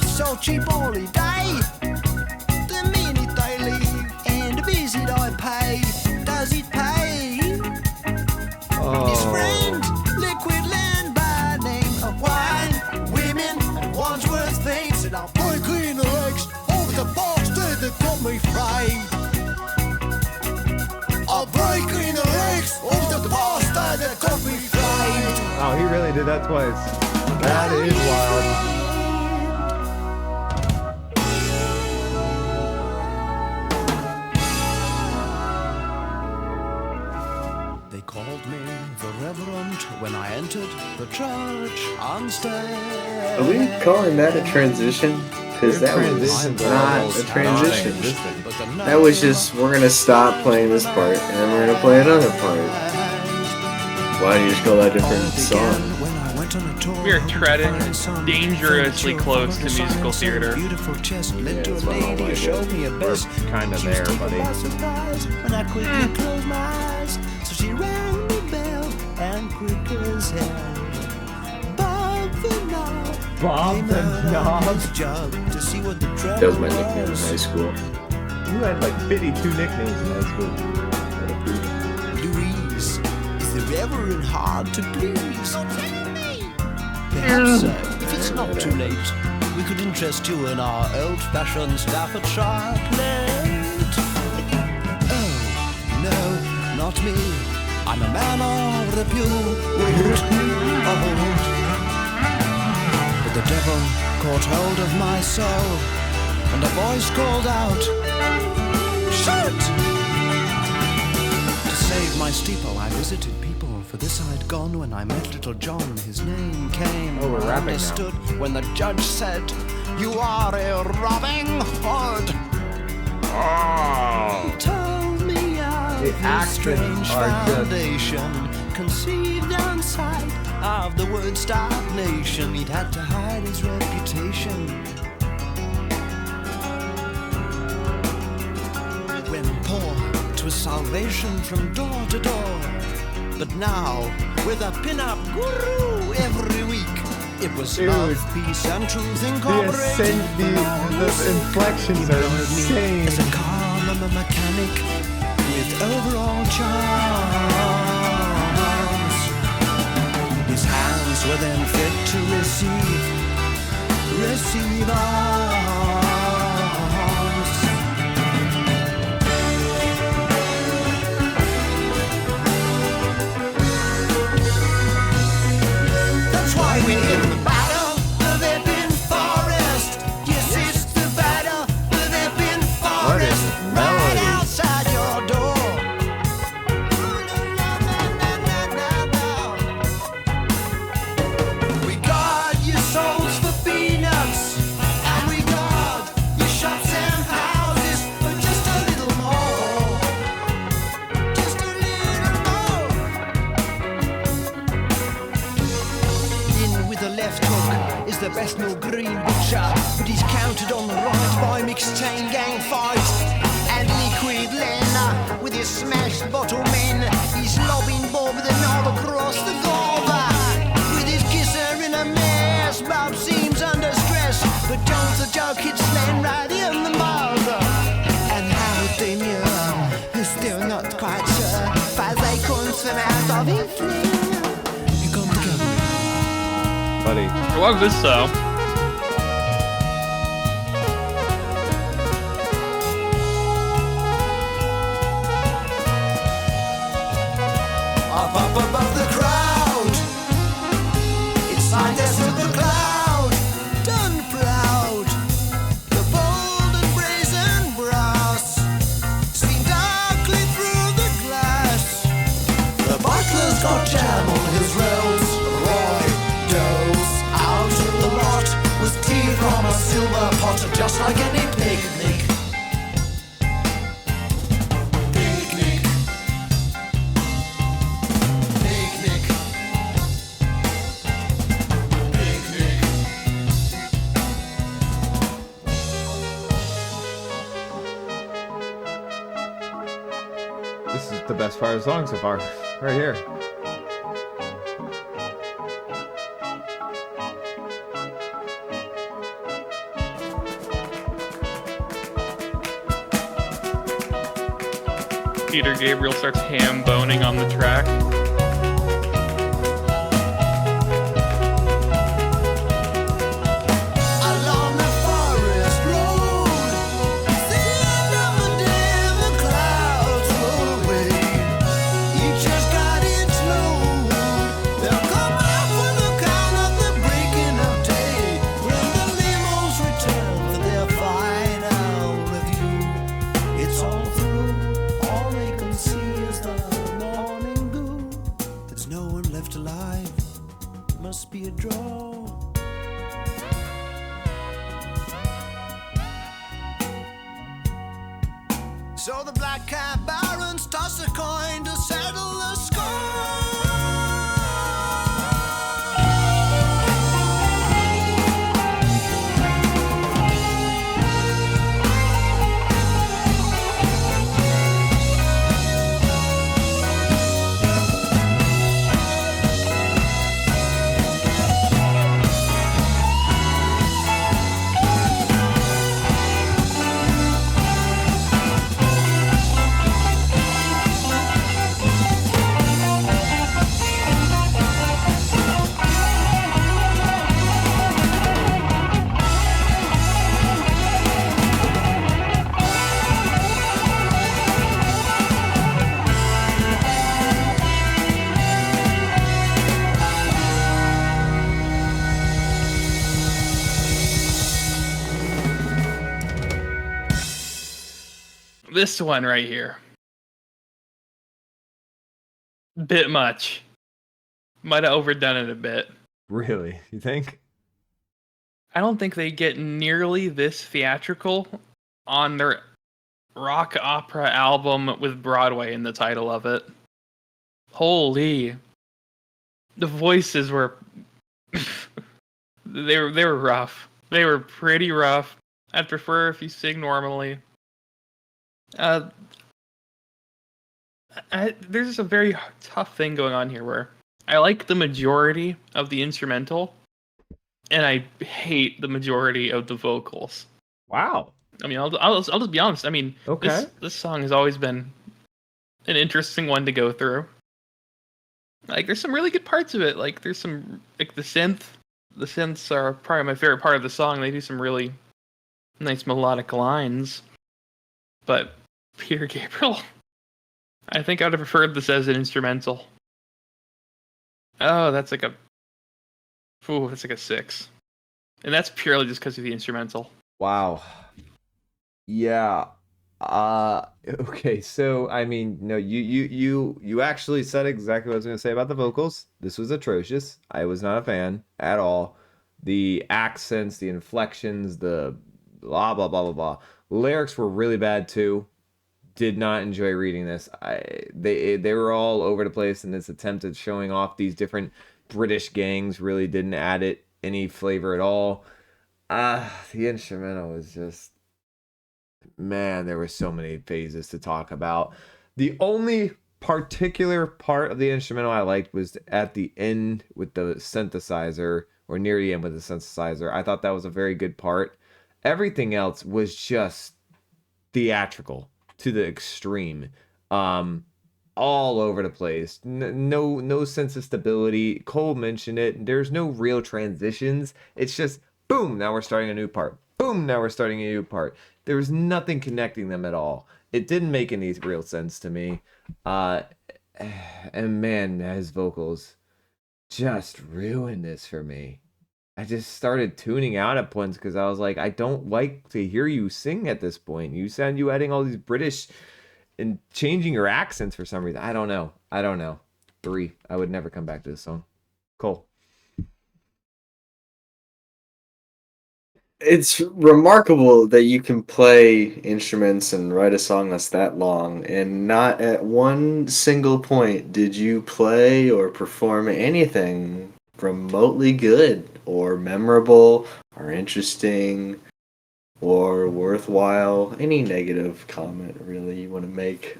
So cheap all day. The minute they leave and the visit I pay. Does it pay? His friend, liquid land by name of wine, women, and Wandsworth fame. Said I'll break clean the legs over the bastard that got me framed. I'll break clean the legs over the bastard that got me framed. Oh, he really did that twice. That is wild. They called me the Reverend when I entered the church on stage. Are we calling that a transition? Because that was Transitions are not almost a transition. non-existent. That was just, we're gonna stop playing this part and then we're gonna play another part. Why don't you just call that a different song? We are treading dangerously close to musical theater. Beautiful chest led to a that's why I don't lady who like showed me a best. Kinda She there, stood buddy. by surprise when I quickly closed my eyes. So she rang the bell and quick as hell. Bob the knob. Bob the Knob. Job to see what the trouble That was my nickname in high school. You had like 52 nicknames in high school. Louise, is the Reverend hard to please? Perhaps, if it's not too late, we could interest you in our old-fashioned Staffordshire plate. Oh, no, not me. I'm a man of repute. But the devil caught hold of my soul, and a voice called out, "Shoot!" To save my steeple, I visited people. For this I'd gone when I met little John. His name came. Oh, we're I rapping now. understood when the judge said, "You are a robbing hood." Oh. He told me of The his accents strange are just- foundation, conceived on sight of the word starved nation. He'd had to hide his reputation. When poor, 'twas salvation from door to door. But now, with a pin-up guru every week, it was Dude. love, peace, and truth The incorporated. inflections are insane. As a car mechanic with overall charms. His hands were then fit to receive arms. That's why we're in the battle of Eping Forest. Yes, it's the battle of Eping Forest. Right outside your door. We guard your souls for peanuts, and we guard your shops and houses for just a little more. Just a little more. In with the left hook is the best Mill Green butcher, but he's countered on the right by mixed chain gang fight and liquid Lena with his smashed bottle men. He's lobbing Bob with a knob across the gulver with his kisser in a mess. Bob seems under stress, but John's the joke hits Len right in the mother. And Howard Demure is still not quite sure. 5 acorns from out of his sling. Here come the Gabriel. Buddy. I love this though. Up above the crowd, it's scientists of the cloud, done proud. The bold and brazen brass seen darkly through the glass. The butler's got jam on his rails. Roy does out of the lot with tea from a silver pot, just like any picnic. Picnic. Picnic. Picnic. This is the best part of the song so far. Right here. Peter Gabriel starts ham boning on the track. Along the forest road, the end of the day, the clouds roll away. Each has got its load. They'll come out for the count of the breaking of day, when the limos return for their final review. It's all through. All they can see is the morning dew. There's no one left alive. Must be a draw. So the black cat barons toss a coin to settle the score. This one right here. Bit much. Might have overdone it a bit. Really? You think? I don't think they get nearly this theatrical on their rock opera album with Broadway in the title of it. Holy. The voices were they were rough. They were pretty rough. I'd prefer if you sing normally. There's a very tough thing going on here where I like the majority of the instrumental, and I hate the majority of the vocals. Wow. I mean, I'll just be honest. I mean, Okay. this song has always been an interesting one to go through. Like, there's some really good parts of it. Like, there's some, like, the synths are probably my favorite part of the song. They do some really nice melodic lines. But Peter Gabriel, I think I'd have preferred this as an instrumental. Oh, that's like a 6. And that's purely just because of the instrumental. Wow. Yeah. Okay, so I mean, no, you actually said exactly what I was gonna say about the vocals. This was atrocious. I was not a fan at all. The accents, the inflections, the blah blah blah blah blah. Lyrics were really bad too. Did not enjoy reading this. They were all over the place, and this attempt at showing off these different British gangs really didn't add it any flavor at all. The instrumental was just, man, there were so many phases to talk about. The only particular part of the instrumental I liked was at the end with the synthesizer, or near the end with the synthesizer. I thought that was a very good part. Everything else was just theatrical to the extreme. All over the place. No sense of stability. Cole mentioned it. There's no real transitions. It's just boom, now we're starting a new part. Boom, now we're starting a new part. There was nothing connecting them at all. It didn't make any real sense to me. And man, his vocals just ruined this for me. I just started tuning out at points because I was like, I don't like to hear you sing at this point. You sound you adding all these British and changing your accents for some reason. I don't know. 3. I would never come back to this song. Cole. It's remarkable that you can play instruments and write a song that's that long, and not at one single point did you play or perform anything remotely good or memorable or interesting or worthwhile. Any negative comment really you want to make?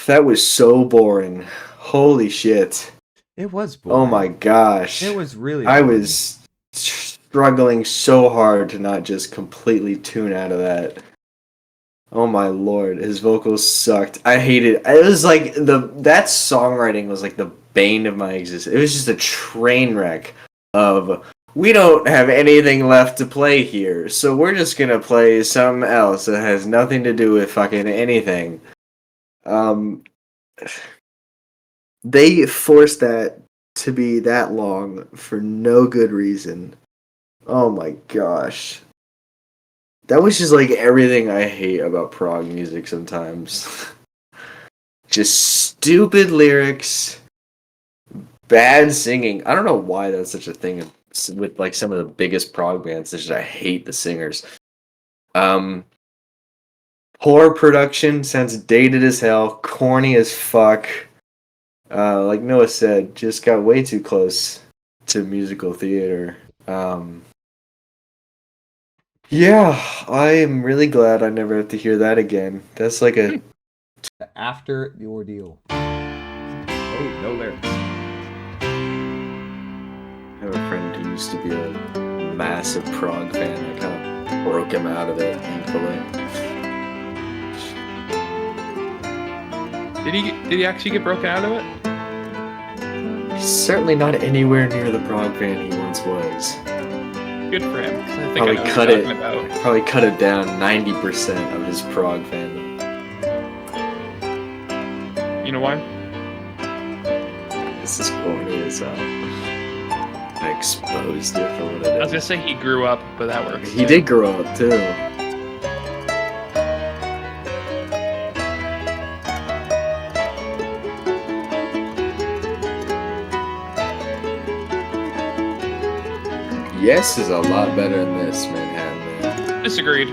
That was so boring. Holy shit. It was boring. Oh my gosh. It was really I boring. was struggling so hard to not just completely tune out of that. Oh my lord, his vocals sucked. I hated it. Was like that songwriting was like the bane of my existence. It was just a train wreck of, we don't have anything left to play here, so we're just gonna play something else that has nothing to do with fucking anything. They forced that to be that long for no good reason. Oh my gosh. That was just like everything I hate about prog music sometimes. Just stupid lyrics, bad singing. I don't know why that's such a thing with like some of the biggest prog bands. It's just, I hate the singers. Poor production, sounds dated as hell, corny as fuck. Like Noah said, just got way too close to musical theater. Yeah, I am really glad I never have to hear that again. That's like a... After the ordeal. Oh, no lyrics. I have a friend who used to be a massive prog fan. I kind of broke him out of it, thankfully. Did he actually get broken out of it? He's certainly not anywhere near the prog fan he once was. Good for him. I think Probably I know what cut you're it. talking about. Probably cut it down 90% of his prog fandom. You know why? This is corny as hell. I exposed it for what it I was is. gonna say he grew up, but that works. He too. did grow up too. Yes is a lot better than this, Manhattan Man. Disagreed.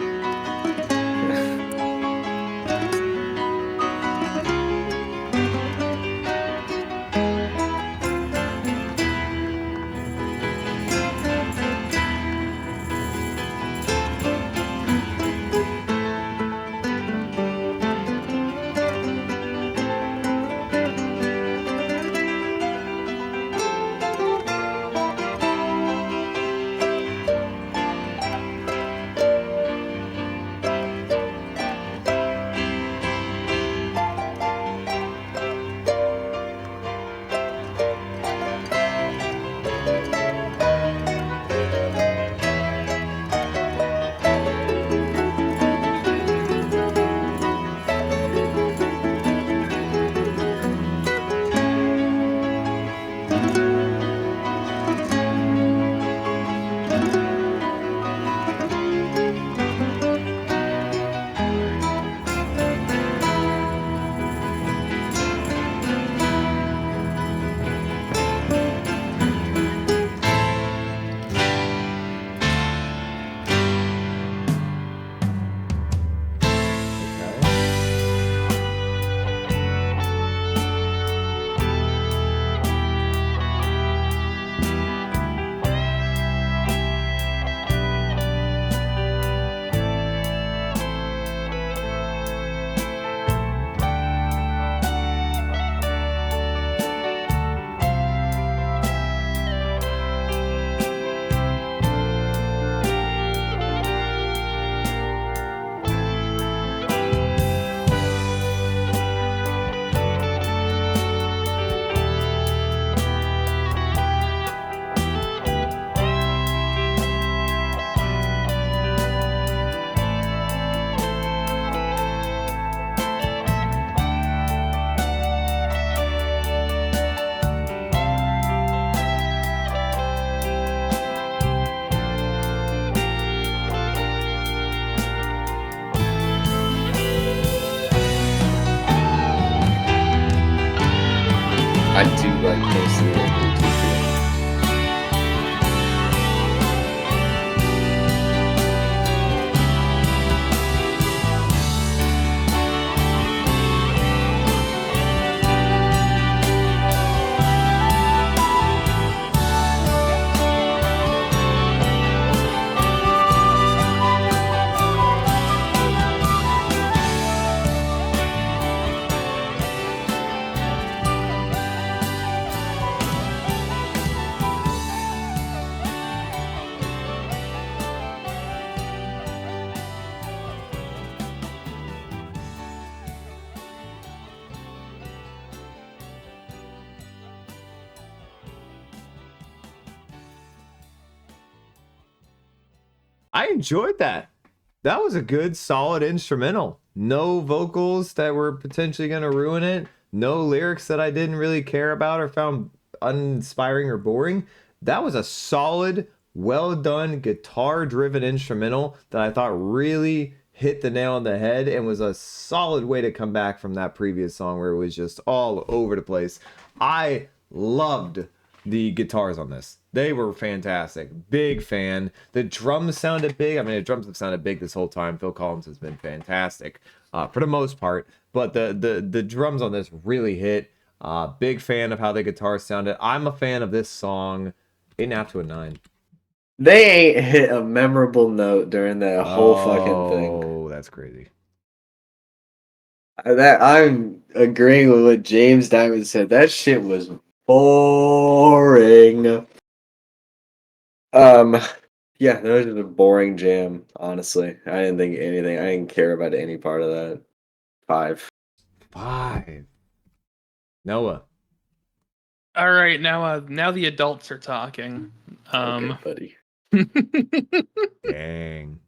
I do like most of the other two. I enjoyed that. That was a good, solid instrumental. No vocals that were potentially going to ruin it. No lyrics that I didn't really care about or found uninspiring or boring. That was a solid, well done, guitar driven instrumental that I thought really hit the nail on the head and was a solid way to come back from that previous song where it was just all over the place. I loved the guitars on this. They were fantastic. Big fan. The drums sounded big. I mean, the drums have sounded big this whole time. Phil Collins has been fantastic for the most part. But the drums on this really hit. Big fan of how the guitars sounded. I'm a fan of this song. 8.5 to a 9. They ain't hit a memorable note during that whole fucking thing. Oh, that's crazy. That I'm agreeing with what James Diamond said. That shit was boring. Yeah, that was just a boring jam, honestly. I didn't think anything. I didn't care about any part of that. 5. 5. Noah. All right, now the adults are talking. Okay, buddy. Dang.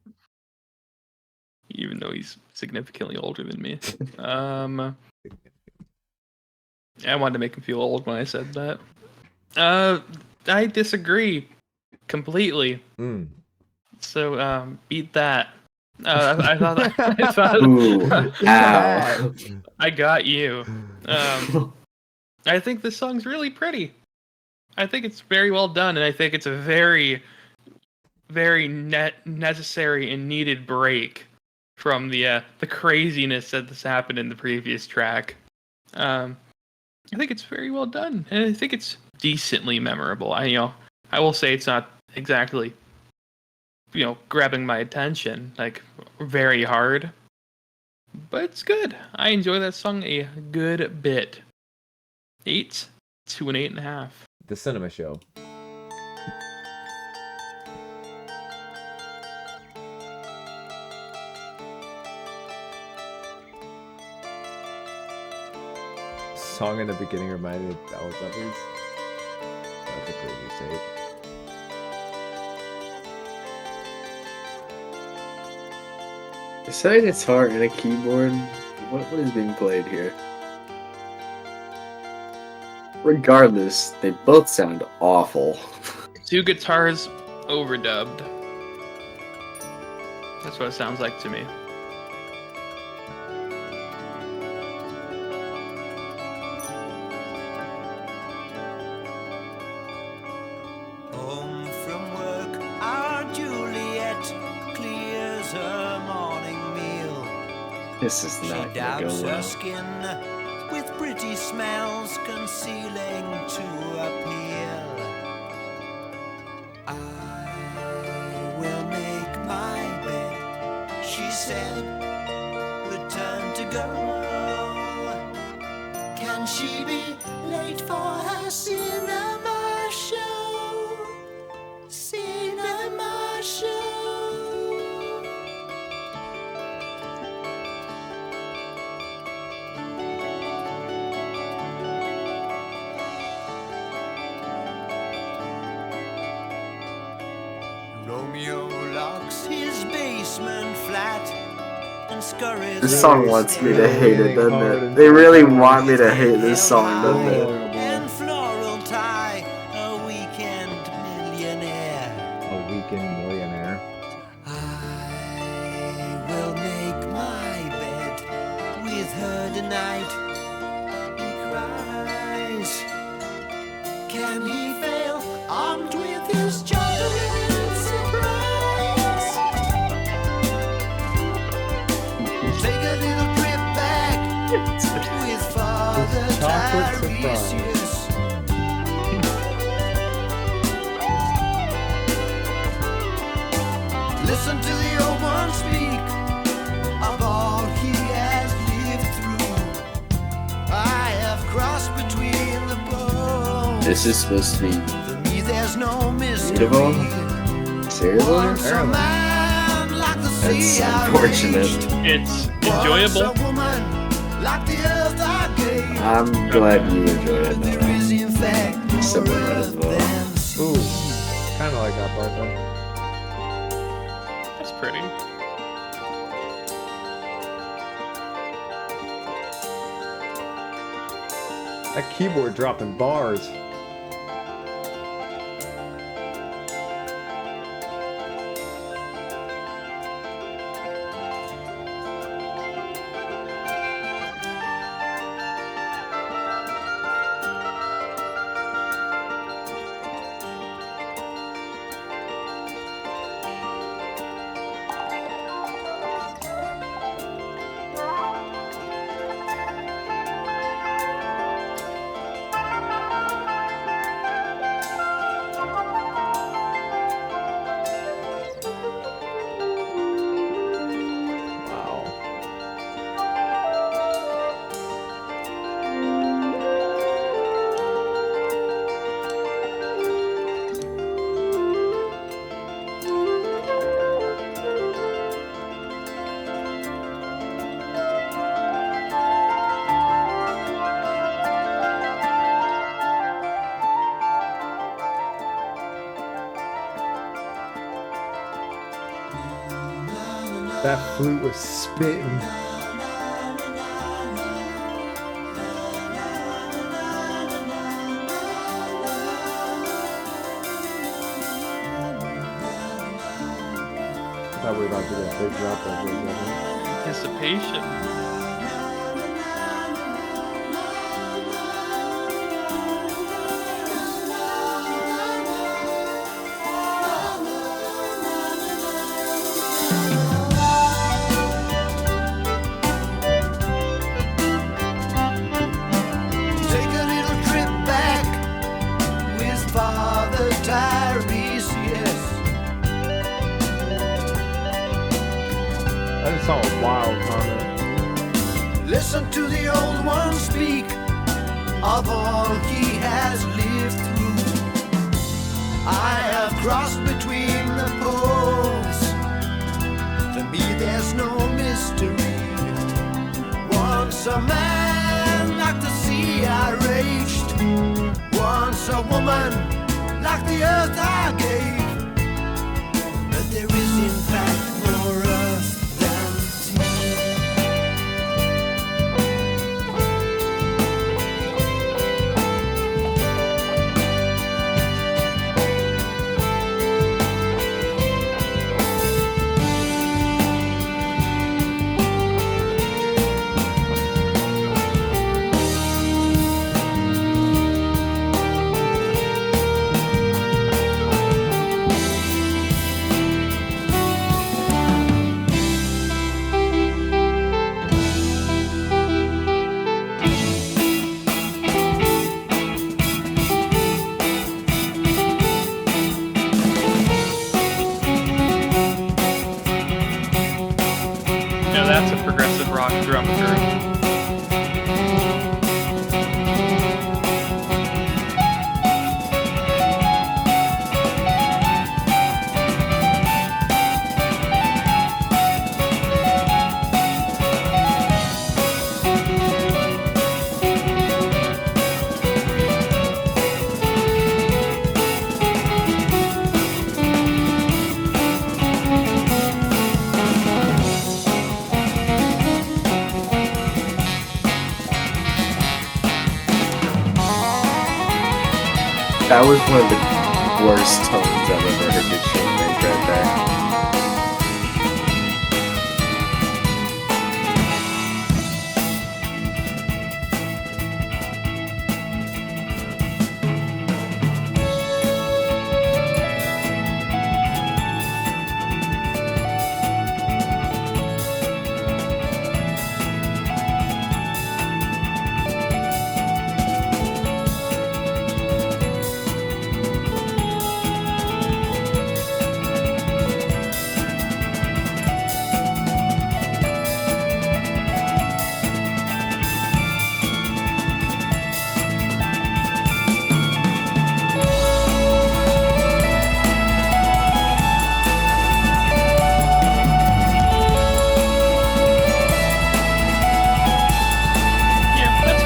Even though he's significantly older than me. I wanted to make him feel old when I said that. I disagree completely. So beat that. I thought Ooh, ow. I got you. I think this song's really pretty. I think it's very well done, and I think it's a very, very necessary and needed break from the craziness that has happened in the previous track. I think it's very well done, and I think it's decently memorable. I will say it's not exactly, grabbing my attention like very hard, but it's good. I enjoy that song a good bit. 8 to an 8.5. The Cinema Show. Song in the beginning reminded me of Dallas Evans. That's a crazy state. Is that a guitar and a keyboard? What is being played here? Regardless, they both sound awful. 2 guitars overdubbed. That's what it sounds like to me. Home from work, our Juliet clears her morning meal. This is She not gonna dabs go her well. skin with pretty smells concealing to appeal. I will make my bed, she said, return to go. Can she be late for her cinema show? Cinema show. Romeo locks his basement flat and scurries. This song wants me to hate it, doesn't it? They really want me to hate this song, doesn't it? And floral tie, a weekend millionaire. A Weekend Millionaire. I will make my bed with her tonight. He cries. with Father chocolate surprise. Tiresias. Listen to the old one speak of all he has lived through. I have crossed between the poles. This is supposed to be For me, there's no mystery. beautiful. Seriously? Once a man like the sea That's I unfortunate. reached. It's Once enjoyable. a woman like the earth I gave. I'm glad you enjoyed it. There is in fact more Something like earth that as well. than sea. Ooh, kind of like that part though. That's pretty. That keyboard dropping bars. Wow. That flute was spitting. I thought we were about to get a big drop like this. Anticipation. Take a little trip back with Father Tiresias. I just saw a wild comment. Listen to the old one speak of all he has lived through. I have crossed between the poles. For me, there's no mystery. Once a man like the sea I reached. Once a woman like the earth I gave. But there is in fact more earth than sea. Now that's a progressive rock drum group. That was one of the worst tones I've ever heard this shit make right there.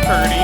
Purdy.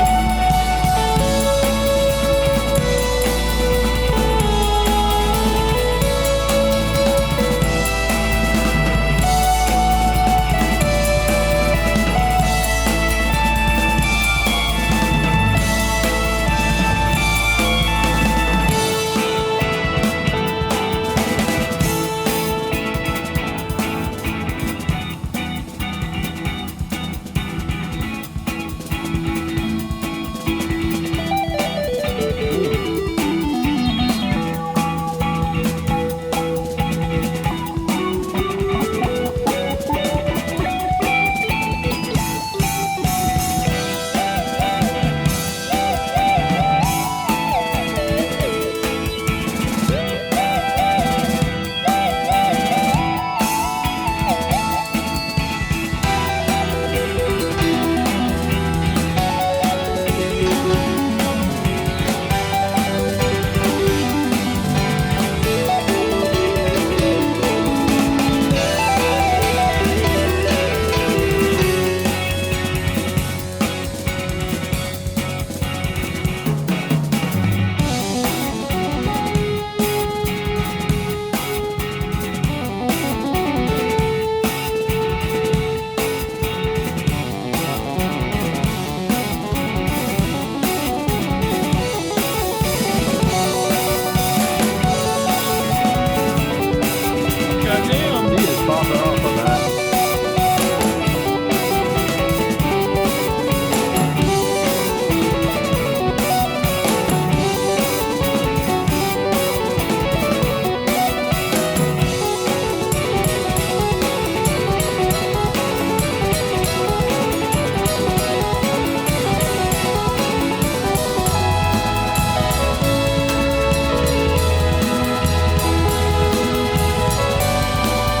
Goddamn. He is popping off on that.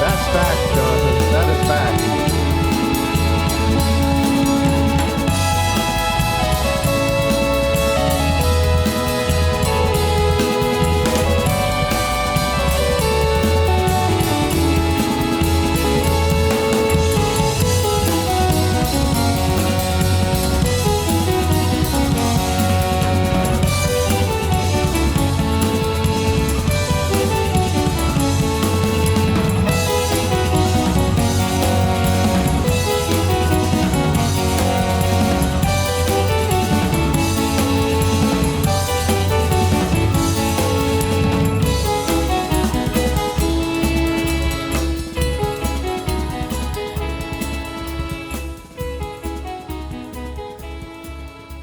That's fact, Jonathan. That is fact.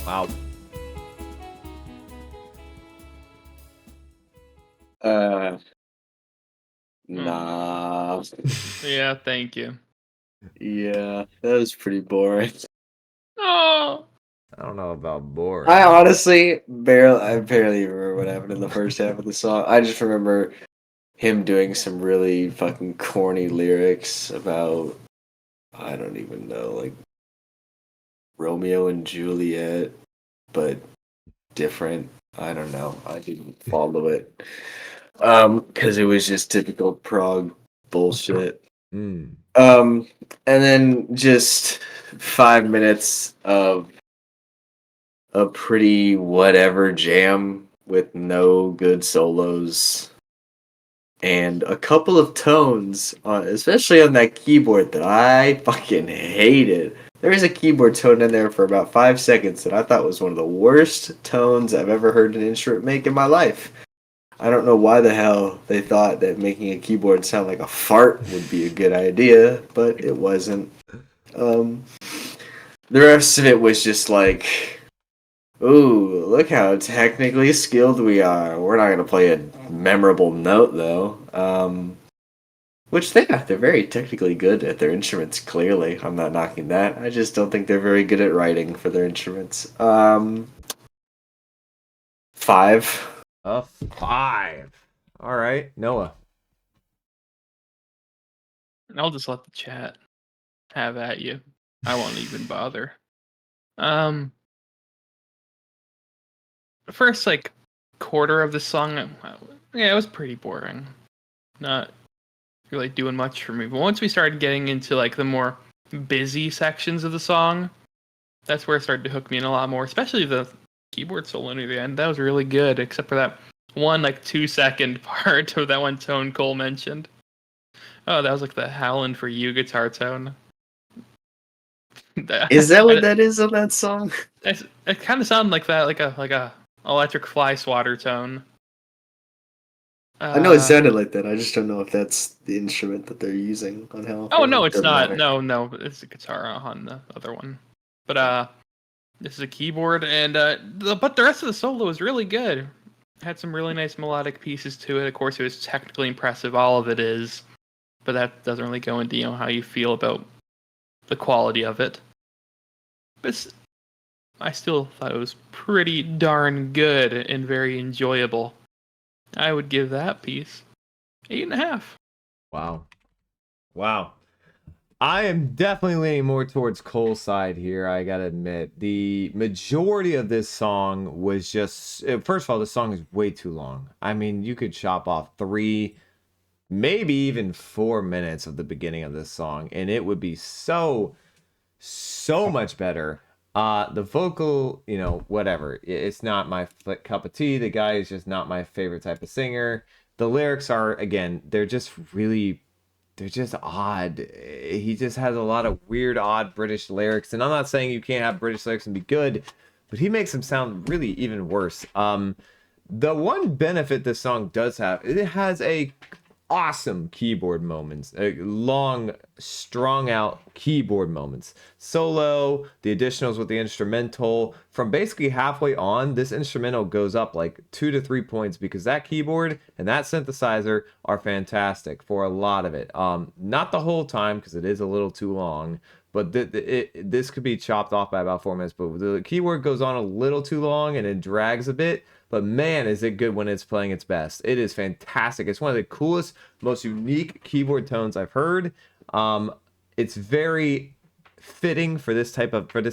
Wow. Nah. Yeah, thank you. Yeah, that was pretty boring. Oh. I don't know about boring. I honestly barely remember what happened in the first half of the song. I just remember him doing some really fucking corny lyrics about, I don't even know, like Romeo and Juliet, but different. I don't know. I didn't follow it. Because it was just typical prog bullshit. Mm. And then just 5 minutes of a pretty whatever jam with no good solos and a couple of tones, especially on that keyboard that I fucking hated. There is a keyboard tone in there for about 5 seconds that I thought was one of the worst tones I've ever heard an instrument make in my life. I don't know why the hell they thought that making a keyboard sound like a fart would be a good idea, but it wasn't. The rest of it was just like, ooh, look how technically skilled we are. We're not going to play a memorable note, though. They're very technically good at their instruments, clearly. I'm not knocking that. I just don't think they're very good at writing for their instruments. 5. A 5. All right, Noah. I'll just let the chat have at you. I won't even bother. The first like quarter of the song, yeah, it was pretty boring. Not really doing much for me. But once we started getting into like the more busy sections of the song, That's where it started to hook me in a lot more, especially the keyboard solo near the end. That was really good, except for that one 2-second part of that one tone Cole mentioned. Oh, that was like the Howlin' for You guitar tone. Is that what that is on that song? It kind of sounded like that, like a electric fly swatter tone. I know it sounded like that. I just don't know if that's the instrument that they're using on Hell. Oh no, it's Doesn't not. matter. No, it's a guitar on the other one. But this is a keyboard, and but the rest of the solo was really good. Had some really nice melodic pieces to it. Of course, it was technically impressive. All of it is, but that doesn't really go into how you feel about the quality of it. But I still thought it was pretty darn good and very enjoyable. I would give that piece 8.5. Wow. I am definitely leaning more towards Cole's side here, I gotta admit. The majority of this song was just... First of all, the song is way too long. I mean, you could chop off 3, maybe even 4 minutes of the beginning of this song, and it would be so much better. The vocal, whatever. It's not my cup of tea. The guy is just not my favorite type of singer. The lyrics are, again, they're just odd. He just has a lot of weird, odd British lyrics. And I'm not saying you can't have British lyrics and be good, but he makes them sound really even worse. The one benefit this song does have, it has a awesome keyboard moments, long, strung out keyboard moments. Solo, the additionals with the instrumental. From basically halfway on, this instrumental goes up like 2 to 3 points because that keyboard and that synthesizer are fantastic for a lot of it. Not the whole time because it is a little too long, but this could be chopped off by about 4 minutes. But the keyboard goes on a little too long and it drags a bit. But man, is it good when it's playing its best. It is fantastic. It's one of the coolest, most unique keyboard tones I've heard. It's very fitting for this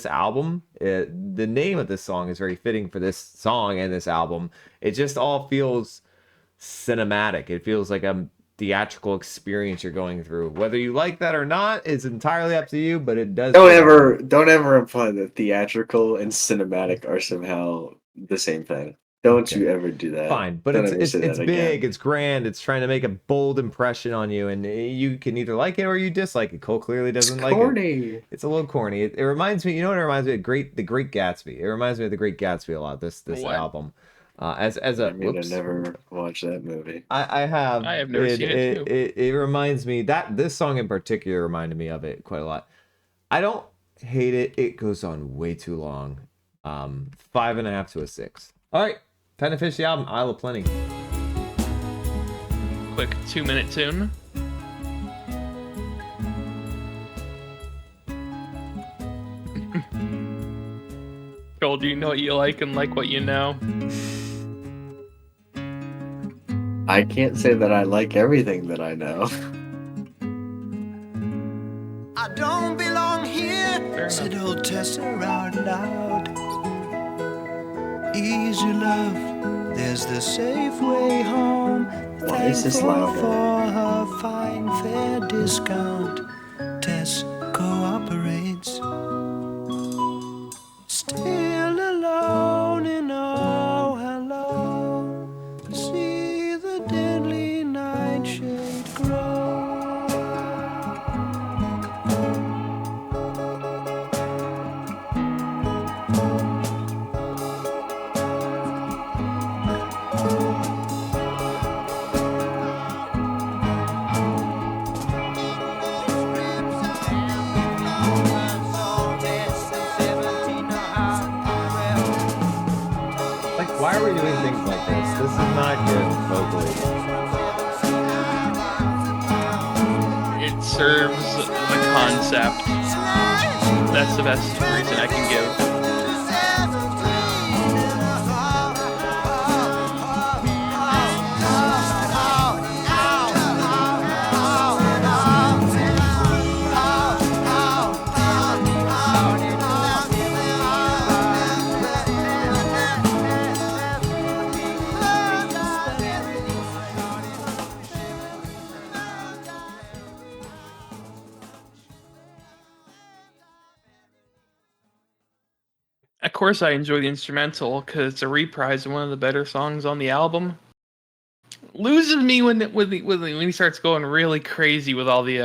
album. The name of this song is very fitting for this song and this album. It just all feels cinematic. It feels like a theatrical experience you're going through. Whether you like that or not is entirely up to you, but it does. Don't ever imply that theatrical and cinematic are somehow the same thing. Don't you ever do that. Fine, but it's big, it's grand, it's trying to make a bold impression on you, and you can either like it or you dislike it. Cole clearly doesn't like it. It's a little corny. It reminds me, you know what it reminds me of? The Great Gatsby. It reminds me of The Great Gatsby a lot, this album. I never watched that movie. I have. I have never seen it too. It reminds me, that this song in particular reminded me of it quite a lot. I don't hate it. It goes on way too long. 5.5 to a 6. All right. Time to finish the album, Isle of Plenty. Quick 2-minute tune. Cole, do you know what you like and like what you know? I can't say that I like everything that I know. I don't belong here, Fair said old Tessa out loud. Easy love, there's the safe way home. Why is this Thankful louder? for her fine fair discount. Tess cooperates. Still alone in oh hello. See the deadly nightshade grow. Why are we doing things like this? This is not good vocally. It serves the concept. That's the best reason I can give. course I enjoy the instrumental because it's a reprise of one of the better songs on the album. Loses me when he starts going really crazy with all the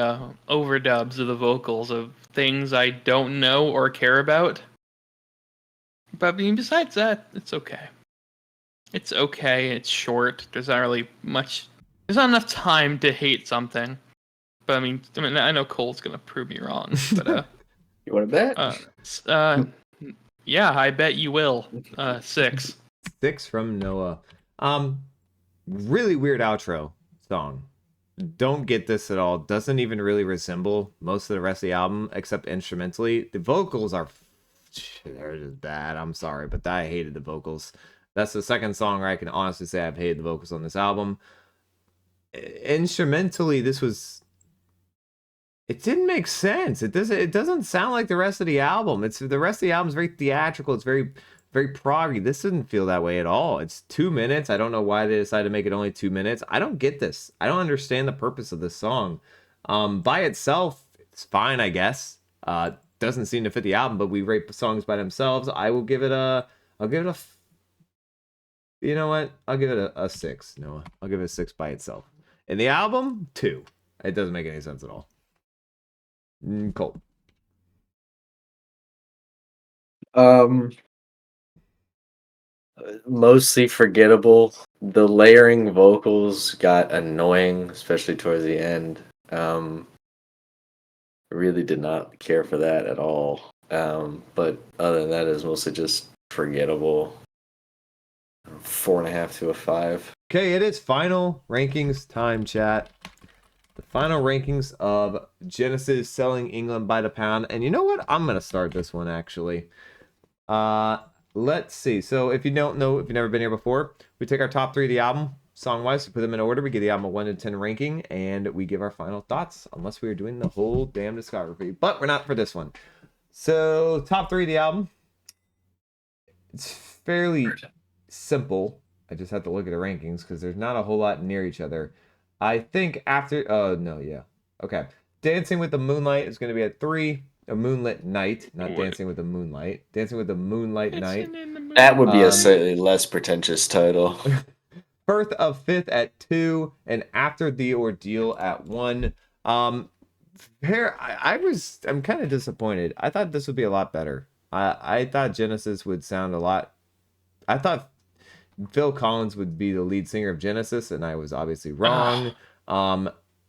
overdubs of the vocals of things I don't know or care about. But I mean, besides that, it's okay. It's okay. It's short. There's not really much. There's not enough time to hate something. But I mean, I know Cole's gonna prove me wrong. But You want to bet? yeah, I bet you will. 6. 6 from Noah. Really weird outro song. Don't get this at all. Doesn't even really resemble most of the rest of the album, except instrumentally. The vocals are they're just bad. I'm sorry, but I hated the vocals. That's the second song where I can honestly say I've hated the vocals on this album. Instrumentally, this was. It didn't make sense. It doesn't sound like the rest of the album. The rest of the album is very theatrical. It's very proggy. This didn't feel that way at all. It's 2 minutes. I don't know why they decided to make it only 2 minutes. I don't get this. I don't understand the purpose of this song. By itself, it's fine, I guess. Doesn't seem to fit the album, but we rate songs by themselves. I'll give it a. You know what? I'll give it a 6. Noah. I'll give it a 6 by itself. In the album, 2. It doesn't make any sense at all. Cool. Mostly forgettable. The layering vocals got annoying, especially towards the end. Really did not care for that at all. But other than that, it was mostly just forgettable. 4.5 to a 5. Okay, it is final rankings time, chat. The final rankings of Genesis selling England by the pound. And you know what? I'm going to start this one, actually. Let's see. So if you don't know, if you've never been here before, we take our top 3 of the album, song-wise, we put them in order. We give the album a 1 to 10 ranking, and we give our final thoughts, unless we are doing the whole damn discography. But we're not for this one. So top 3 of the album. It's fairly simple. I just have to look at the rankings because there's not a whole lot near each other. I think after... Oh, no, yeah. Okay. Dancing with the Moonlight is going to be at 3. A Moonlit Night, not Dancing with the Moonlight. Dancing with the Moonlight Night. That would be a slightly less pretentious title. Birth of Fifth at 2, and After the Ordeal at 1. I'm kind of disappointed. I thought this would be a lot better. I thought Genesis would sound a lot... I thought Phil Collins would be the lead singer of Genesis, and I was obviously wrong.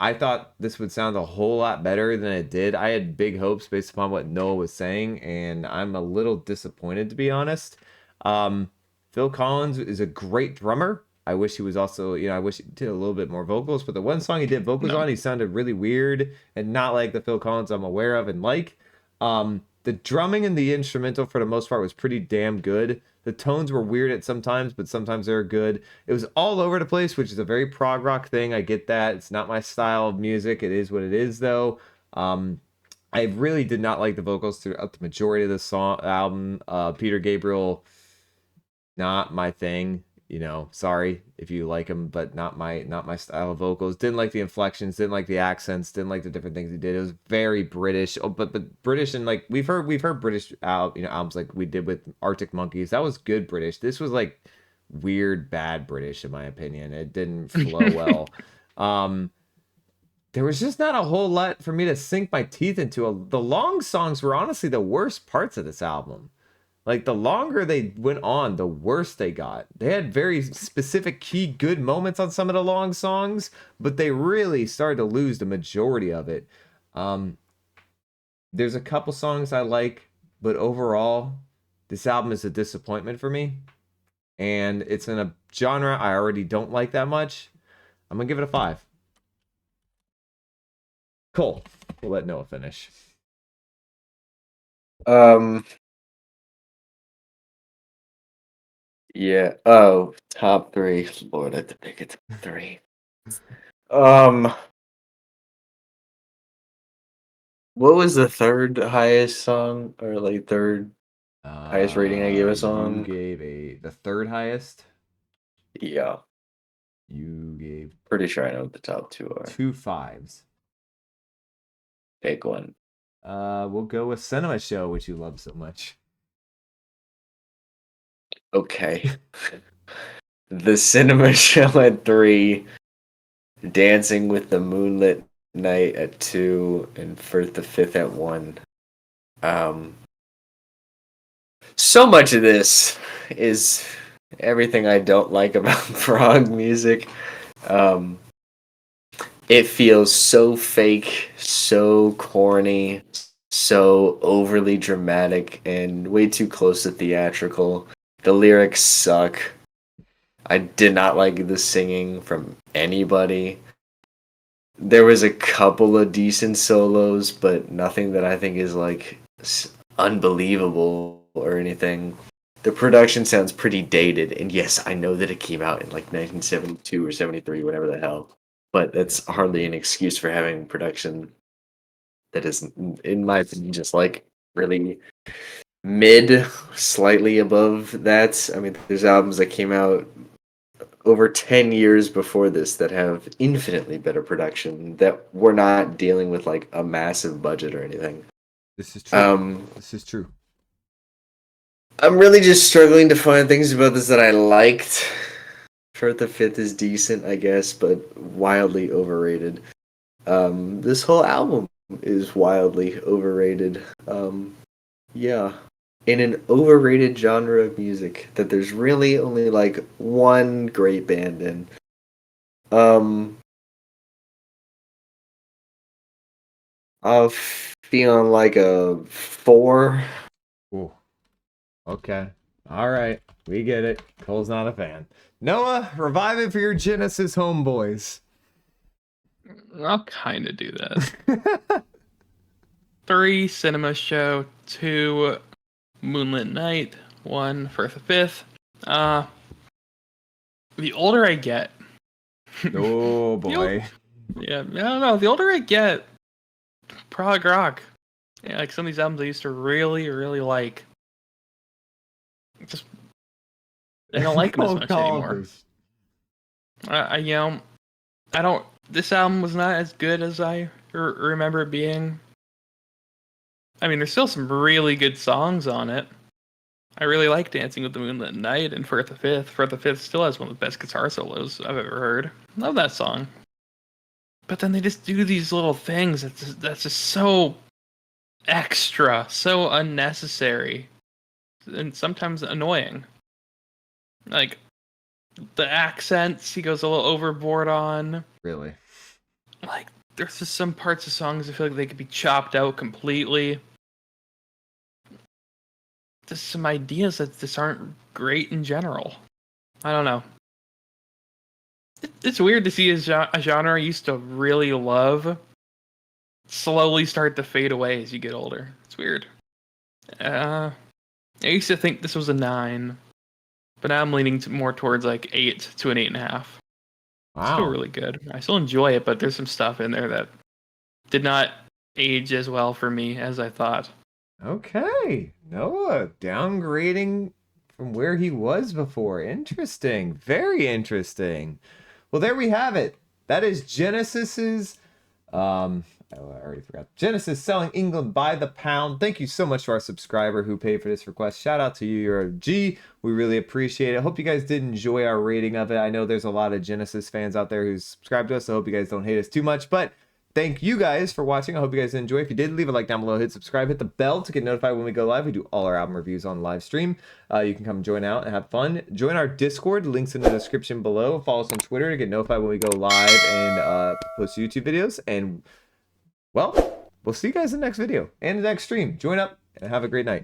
I thought this would sound a whole lot better than it did. I had big hopes based upon what Noah was saying, and I'm a little disappointed, to be honest. Phil Collins is a great drummer. I wish he was also, I wish he did a little bit more vocals, but the one song he did vocals on, he sounded really weird and not like the Phil Collins I'm aware of and like. The drumming and the instrumental, for the most part, was pretty damn good. The tones were weird at sometimes, but sometimes they were good. It was all over the place, which is a very prog rock thing. I get that. It's not my style of music. It is what it is, though. I really did not like the vocals throughout the majority of the album. Peter Gabriel, not my thing. Sorry if you like him, but not my style of vocals. Didn't like the inflections, didn't like the accents, didn't like the different things he did. It was very British. Oh, but British, and like we've heard British albums like we did with Arctic Monkeys. That was good British. This was like weird bad British in my opinion. It didn't flow well. There was just not a whole lot for me to sink my teeth into. The long songs were honestly the worst parts of this album. Like, the longer they went on, the worse they got. They had very specific key good moments on some of the long songs, but they really started to lose the majority of it. There's a couple songs I like, but overall, this album is a disappointment for me. And it's in a genre I already don't like that much. I'm going to give it a 5. Cool. We'll let Noah finish. Yeah. Oh, top 3. Lord, I have to pick a top 3. What was the third highest song, or like third highest rating I gave a song? You gave the third highest. Yeah. You gave. Pretty sure I know what the top 2 are. 2 5s. Pick one. We'll go with Cinema Show, which you love so much. Okay. The Cinema Show at 3, Dancing with the Moonlit Night at 2, and Firth the Fifth at 1. So much of this is everything I don't like about prog music. It feels so fake, so corny, so overly dramatic, and way too close to theatrical. The lyrics suck. I did not like the singing from anybody. There was a couple of decent solos, but nothing that I think is like unbelievable or anything. The production sounds pretty dated, and yes, I know that it came out in like 1972 or 73, whatever the hell. But that's hardly an excuse for having production that is, in my opinion, just like really mid, slightly above that. I mean, there's albums that came out over 10 years before this that have infinitely better production that we're not dealing with like a massive budget or anything. This is true. This is true. I'm really just struggling to find things about this that I liked. Firth the Fifth is decent, I guess, but wildly overrated. This whole album is wildly overrated. Yeah. In an overrated genre of music that there's really only like one great band in. I'll feeling like a 4. Ooh. Okay. All right. We get it. Cole's not a fan. Noah, revive it for your Genesis homeboys. I'll kind of do that. 3, Cinema Show. 2, Moonlit Night. 1, Firth the Fifth. The older I get... Oh, boy. Yeah, I don't know. The older I get, prog rock, yeah, like some of these albums I used to really, really like, just I don't like them as much anymore. I don't. This album was not as good as I remember it being. I mean, there's still some really good songs on it. I really like Dancing with the Moonlit Night and Firth the Fifth. Firth the Fifth still has one of the best guitar solos I've ever heard. Love that song. But then they just do these little things that's just so extra, so unnecessary, and sometimes annoying. Like, the accents he goes a little overboard on. Really? Like, there's just some parts of songs I feel like they could be chopped out completely. There's some ideas that just aren't great in general. I don't know. It's weird to see a genre I used to really love slowly start to fade away as you get older. It's weird. I used to think this was a 9, but now I'm leaning more towards like 8 to an 8.5. Wow. It's still really good. I still enjoy it, but there's some stuff in there that did not age as well for me as I thought. Okay. Noah, downgrading from where he was before. Interesting. Very interesting. Well, there we have it. That is Genesis's, I already forgot. Genesis Selling England by the Pound. Thank you so much to our subscriber who paid for this request. Shout out to you. You're a G. We really appreciate it. Hope you guys did enjoy our rating of it. I know there's a lot of Genesis fans out there who subscribe to us, so I hope you guys don't hate us too much. But thank you guys for watching. I hope you guys enjoy. If you did, leave a like down below, hit subscribe, hit the bell to get notified when we go live. We do all our album reviews on live stream. You can come join out and have fun. Join our Discord, links in the description below. Follow us on Twitter to get notified when we go live and post YouTube videos. And, well, we'll see you guys in the next video and the next stream. Join up and have a great night.